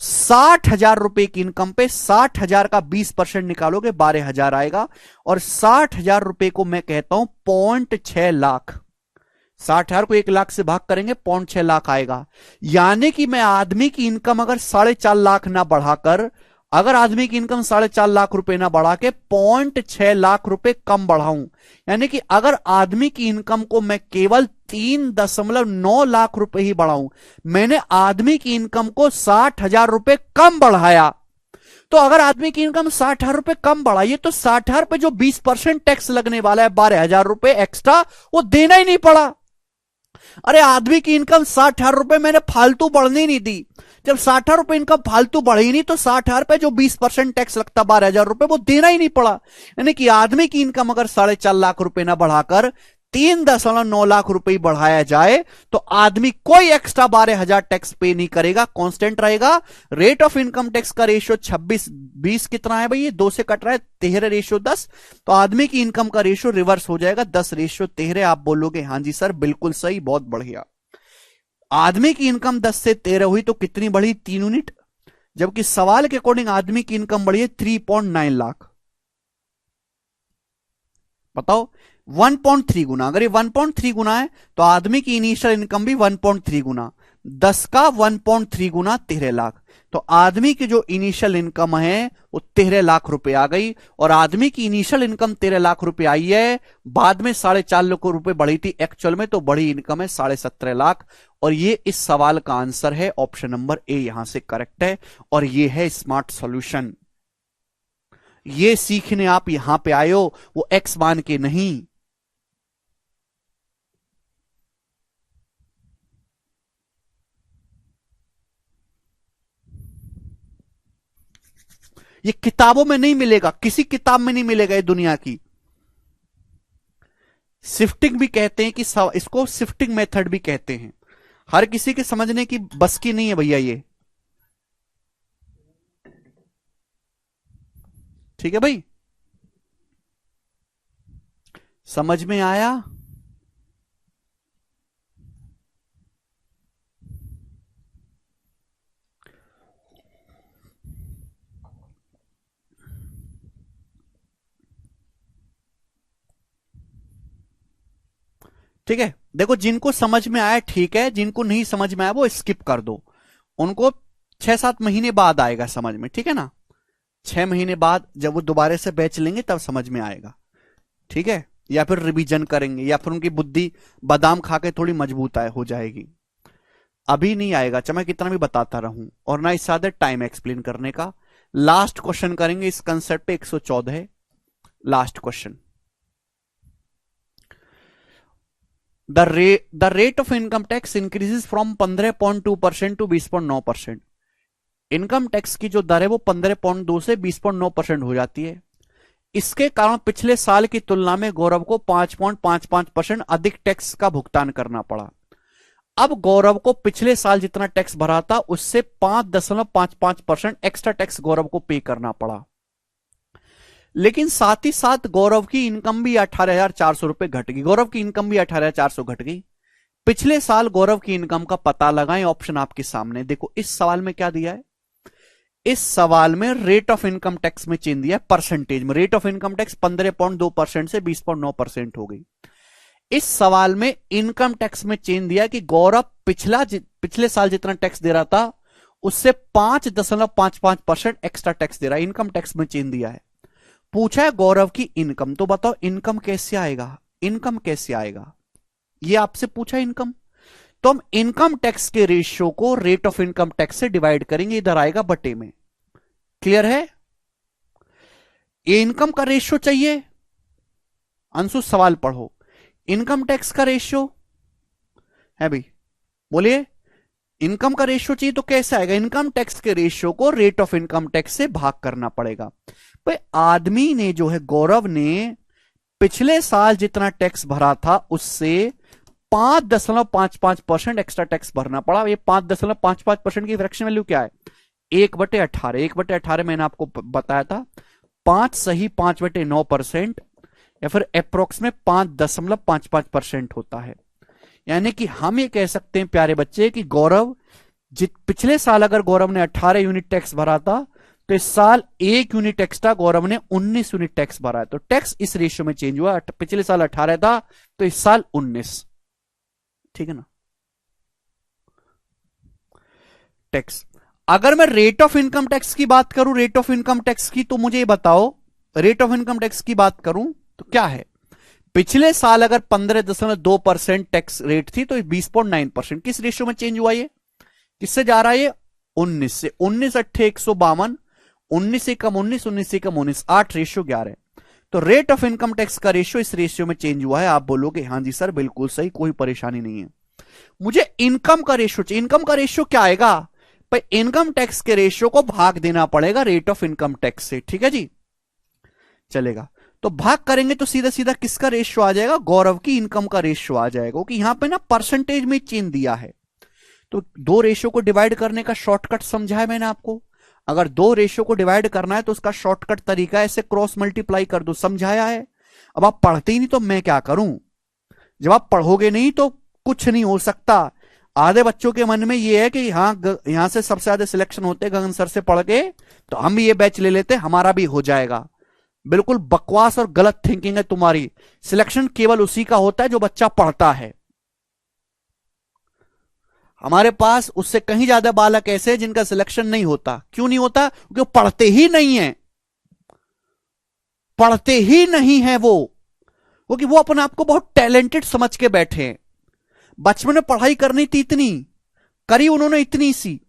60,000 रुपए की इनकम पे 60,000 का 20% निकालोगे 12,000 आएगा, और 60,000 रुपए को मैं कहता हूं 0.6 लाख। 60,000 को 1 लाख से भाग करेंगे 0.6 लाख आएगा। यानी कि मैं आदमी की इनकम अगर 4.5 लाख ना बढ़ाकर, अगर आदमी की इनकम 4.5 लाख रुपए ना बढ़ा के 0.6 लाख रुपए कम बढ़ाऊं, यानी कि अगर आदमी की इनकम को मैं केवल 3.9 लाख रुपए ही बढ़ाऊं, मैंने आदमी की इनकम को 60,000 रुपए कम बढ़ाया। तो अगर आदमी की इनकम 60,000 रुपए कम बढ़ाइए तो 60,000 पे जो 20% टैक्स लगने वाला है 12,000 रुपए एक्स्ट्रा, वो देना ही नहीं पड़ा। अरे आदमी की इनकम 60,000 रुपए मैंने फालतू बढ़ने नहीं दी। जब 60,000 रुपए इनकम फालतू बढ़ी नहीं तो 60,000 पे जो 20% टैक्स लगता 12,000 रुपए वो देना ही नहीं पड़ा। यानी कि आदमी की इनकम अगर 4.5 लाख रुपए ना बढ़ाकर 3.9 लाख रुपए बढ़ाया जाए तो आदमी कोई एक्स्ट्रा 12,000 टैक्स पे नहीं करेगा, कांस्टेंट रहेगा। रेट ऑफ इनकम टैक्स का रेशियो 26-20 कितना है भाई, ये 2 से कट रहा है, 13:10। तो आदमी की इनकम का रेशियो रिवर्स हो जाएगा, 10:13। आप बोलोगे हां जी सर बिल्कुल सही, बहुत बढ़िया। आदमी की इनकम 10 से 13 हुई तो कितनी बढ़ी? 3 यूनिट। जबकि सवाल के अकॉर्डिंग आदमी की इनकम बढ़ी है 3.9 लाख। बताओ 1.3 गुना। अगर ये 1.3 गुना है तो आदमी की इनिशियल इनकम भी 1.3 गुना, 10 का 1.3 गुना 13 लाख। तो आदमी की जो इनिशियल इनकम है वो 13 लाख रुपए आ गई, और आदमी की इनिशियल इनकम 13 लाख रुपए आई है, बाद में 4.5 लाख रुपए बढ़ी थी एक्चुअल में, तो बड़ी इनकम है 17.5 लाख। और ये इस सवाल का आंसर है, ऑप्शन नंबर ए यहां से करेक्ट है, और ये है स्मार्ट सॉल्यूशन। ये सीखने आप यहां पे आए हो, वो एक्स मान के नहीं। ये किताबों में नहीं मिलेगा, किसी किताब में नहीं मिलेगा ये दुनिया की। शिफ्टिंग भी कहते हैं कि इसको शिफ्टिंग मेथड भी कहते हैं। हर किसी के समझने की बस की नहीं है भैया ये। ठीक है भाई, समझ में आया? ठीक है, देखो जिनको समझ में आया ठीक है, जिनको नहीं समझ में आया वो स्किप कर दो, उनको 6-7 महीने बाद आएगा समझ में, ठीक है ना। 6 महीने बाद जब वो दोबारा से बैच लेंगे तब समझ में आएगा, ठीक है, या फिर रिवीजन करेंगे, या फिर उनकी बुद्धि बादाम खा के थोड़ी मजबूत हो जाएगी। अभी नहीं आएगा, चाहे मैं कितना भी बताता रहूं, और ना इस साथ टाइम एक्सप्लेन करने का, लास्ट क्वेश्चन करेंगे इस कंसेप्ट पे, 114 है last question. The rate of income tax increases from 15.2% to 20.9%। Income tax की जो दर है वो 15.2 से 20.9% हो जाती है। इसके कारण पिछले साल की तुलना में गौरव को 5.55% अधिक टैक्स का भुगतान करना पड़ा। अब गौरव को पिछले साल जितना टैक्स भरा था उससे 5.55% एक्स्ट्रा टैक्स गौरव को पे करना पड़ा। लेकिन साथ ही साथ गौरव की इनकम भी 18,400 रुपए घट गई। गौरव की इनकम भी 18,400 घट गई। पिछले साल गौरव की इनकम का पता लगाएं। ऑप्शन आपके सामने देखो, इस सवाल में क्या दिया है? इस सवाल में रेट ऑफ इनकम टैक्स में चेंज दिया है परसेंटेज में। रेट ऑफ इनकम टैक्स 15.2% से 20.9% हो गई। इस सवाल में इनकम टैक्स में चेंज दिया कि गौरव पिछले साल जितना टैक्स दे रहा था उससे 5.55% एक्स्ट्रा टैक्स दे रहा है। इनकम टैक्स में चेंज दिया है। पूछा है गौरव की इनकम, तो बताओ इनकम कैसे आएगा? इनकम कैसे आएगा ये आपसे पूछा इनकम। तो हम इनकम टैक्स के रेशियो को रेट ऑफ इनकम टैक्स से डिवाइड करेंगे, इधर आएगा बटे में। क्लियर है? ये इनकम का रेशियो चाहिए। अंशु सवाल पढ़ो। इनकम टैक्स का रेशियो है भाई, बोलिए। इनकम का रेशियो चाहिए तो कैसे आएगा? इनकम टैक्स के रेशियो को रेट ऑफ इनकम टैक्स से भाग करना पड़ेगा। भाई आदमी ने जो है, गौरव ने पिछले साल जितना टैक्स भरा था उससे 5.55% एक्स्ट्रा टैक्स भरना पड़ा। ये 5.55% की फ्रैक्शन वैल्यू क्या है? 1/18। 1/18 मैंने आपको बताया था 5 सही 5/9% या फिर अप्रोक्स में 5.55% होता है। यानी कि हम ये कह सकते हैं प्यारे बच्चे कि गौरव पिछले साल अगर गौरव ने 18 यूनिट टैक्स भरा था तो इस साल 1 यूनिट एक्स्ट्रा गौरव ने 19 यूनिट टैक्स भरा है। तो टैक्स इस रेशियो में चेंज हुआ। पिछले साल 18 था तो इस साल 19। ठीक है ना? टैक्स। अगर मैं रेट ऑफ इनकम टैक्स की बात करूं, रेट ऑफ इनकम टैक्स की, तो मुझे ये बताओ रेट ऑफ इनकम टैक्स की बात करूं तो क्या है? पिछले साल अगर 15.2% टैक्स रेट थी तो 20.9%। किस रेशियो में चेंज हुआ? ये किससे जा रहा है? ये 19 से। 19 अट्ठे 152, 19 से कम 19, 19 से कम 19, 8 रेशियो 11। तो रेट ऑफ इनकम टैक्स का रेशियो इस रेशियो में चेंज हुआ है। आप बोलोगे हाँ जी सर बिल्कुल सही, कोई परेशानी नहीं है। मुझे इनकम का रेशियो चाहिए। इनकम का रेशियो क्या आएगा? भाई इनकम टैक्स के रेशियो को भाग देना पड़ेगा रेट ऑफ इनकम टैक्स से। ठीक है जी, चलेगा। तो भाग करेंगे तो सीधा सीधा किसका रेशियो आ जाएगा? गौरव की इनकम का रेशियो आ जाएगा, क्योंकि यहां पे ना परसेंटेज में चेंज दिया है। तो दो रेशियो को डिवाइड करने का शॉर्टकट समझा है मैंने आपको। अगर दो रेशियो को डिवाइड करना है तो उसका शॉर्टकट तरीका ऐसे क्रॉस मल्टीप्लाई कर दो, समझाया है। अब आप पढ़ते ही नहीं तो मैं क्या करूं? जब आप पढ़ोगे नहीं तो कुछ नहीं हो सकता। आधे बच्चों के मन में ये है कि हाँ यहां से सबसे ज्यादा सिलेक्शन होते गगन सर से पढ़ के, तो हम भी ये बैच ले लेते, हमारा भी हो जाएगा। बिल्कुल बकवास और गलत थिंकिंग है तुम्हारी। सिलेक्शन केवल उसी का होता है जो बच्चा पढ़ता है। हमारे पास उससे कहीं ज्यादा बालक ऐसे हैं जिनका सिलेक्शन नहीं होता। क्यों नहीं होता? क्योंकि पढ़ते ही नहीं है। पढ़ते ही नहीं है वो, क्योंकि वो अपने आप को बहुत टैलेंटेड समझ के बैठे हैं। बचपन में पढ़ाई करनी थी इतनी, करी उन्होंने इतनी सी,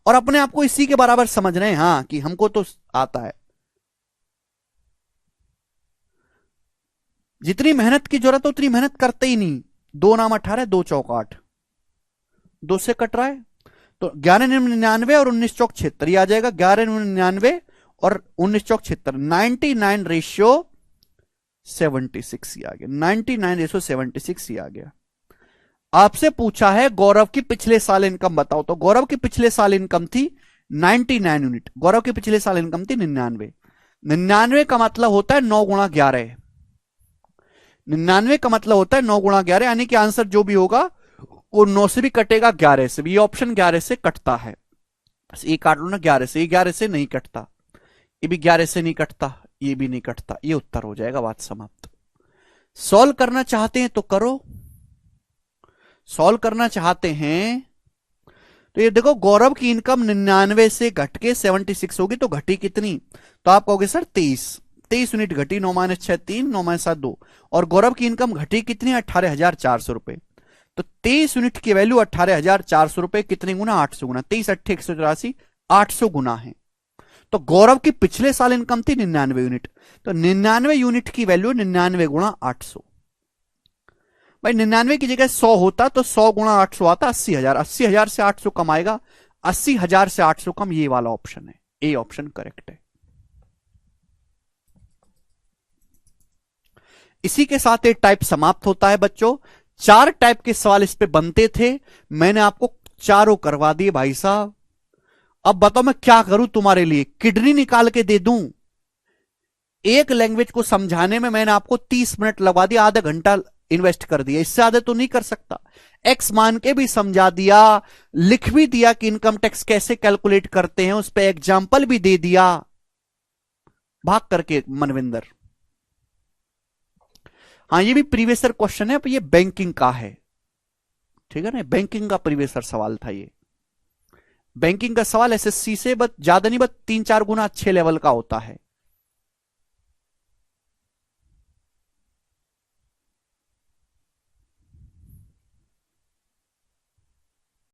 और अपने आप को इसी के बराबर समझ रहे हैं हाँ कि हमको तो आता है। जितनी मेहनत की जरूरत है उतनी मेहनत करते ही नहीं। 2 नाम 18, 2 चौक 8, 2 से कट रहा है तो 1199 और 19 चौक 76 आ जाएगा। 1199 और 19 चौक 76, 99 रेशियो 76 ही आ गया। 99 रेशियो 76 ही आ गया। आपसे पूछा है गौरव की पिछले साल इनकम बताओ, तो गौरव की पिछले साल इनकम थी 99 यूनिट। गौरव की पिछले साल इनकम थी 99। 99 का मतलब होता है 9 गुणा 11। 99 का मतलब होता है 9 गुणा 11, यानी कि आंसर जो भी होगा वो 9 से भी कटेगा, 11 से भी। ये ऑप्शन 11 से कटता है। ये काट लो ना 11 से, ये 11 से नहीं कटता, ये भी 11 से नहीं कटता, ये भी नहीं कटता। ये उत्तर हो जाएगा, बात समाप्त। सॉल्व करना चाहते हैं तो करो। सॉल्व करना चाहते हैं तो ये देखो, गौरव की इनकम 99 से घट के 76 होगी, तो घटी कितनी? तो आप कहोगे सर 23 यूनिट घटी। 9 - 6 3, 9 - 7 2। और गौरव की इनकम घटी कितनी? 18,400 रुपए। तो 23 यूनिट की वैल्यू 18,400 रुपए। कितने गुना? 800 गुना। 23 अट्ठे 184, 800 गुना है। तो गौरव की पिछले साल इनकम थी 99 यूनिट, तो 99 यूनिट की वैल्यू 99 गुणा 800। भाई 99 की जगह 100 होता तो 100 गुणा 800 आता 80,000, 80,000 से 800 कम आएगा, 80,000 से 800 कम, ये वाला ऑप्शन है, ए ऑप्शन करेक्ट है। इसी के साथ ये टाइप समाप्त होता है बच्चों। 4 टाइप के सवाल इस पे बनते थे, मैंने आपको चारों करवा दिए भाई साहब। अब बताओ मैं क्या करूं तुम्हारे लिए, किडनी निकाल के दे दूं? एक लैंग्वेज को समझाने में मैंने आपको 30 मिनट लगवा दिया, आधा घंटा इन्वेस्ट कर दिया, इससे ज्यादा तो नहीं कर सकता। एक्स मान के भी समझा दिया, लिख भी दिया कि इनकम टैक्स कैसे कैलकुलेट करते हैं, उस पर एग्जाम्पल भी दे दिया भाग करके मनविंदर। हाँ ये भी प्रीवियस ईयर क्वेश्चन है, पर ये बैंकिंग का है, ठीक है ना, बैंकिंग का प्रीवियस ईयर सवाल था ये। बैंकिंग का सवाल एसएससी से बस ज्यादा नहीं, बस 3-4 गुना अच्छे लेवल का होता है।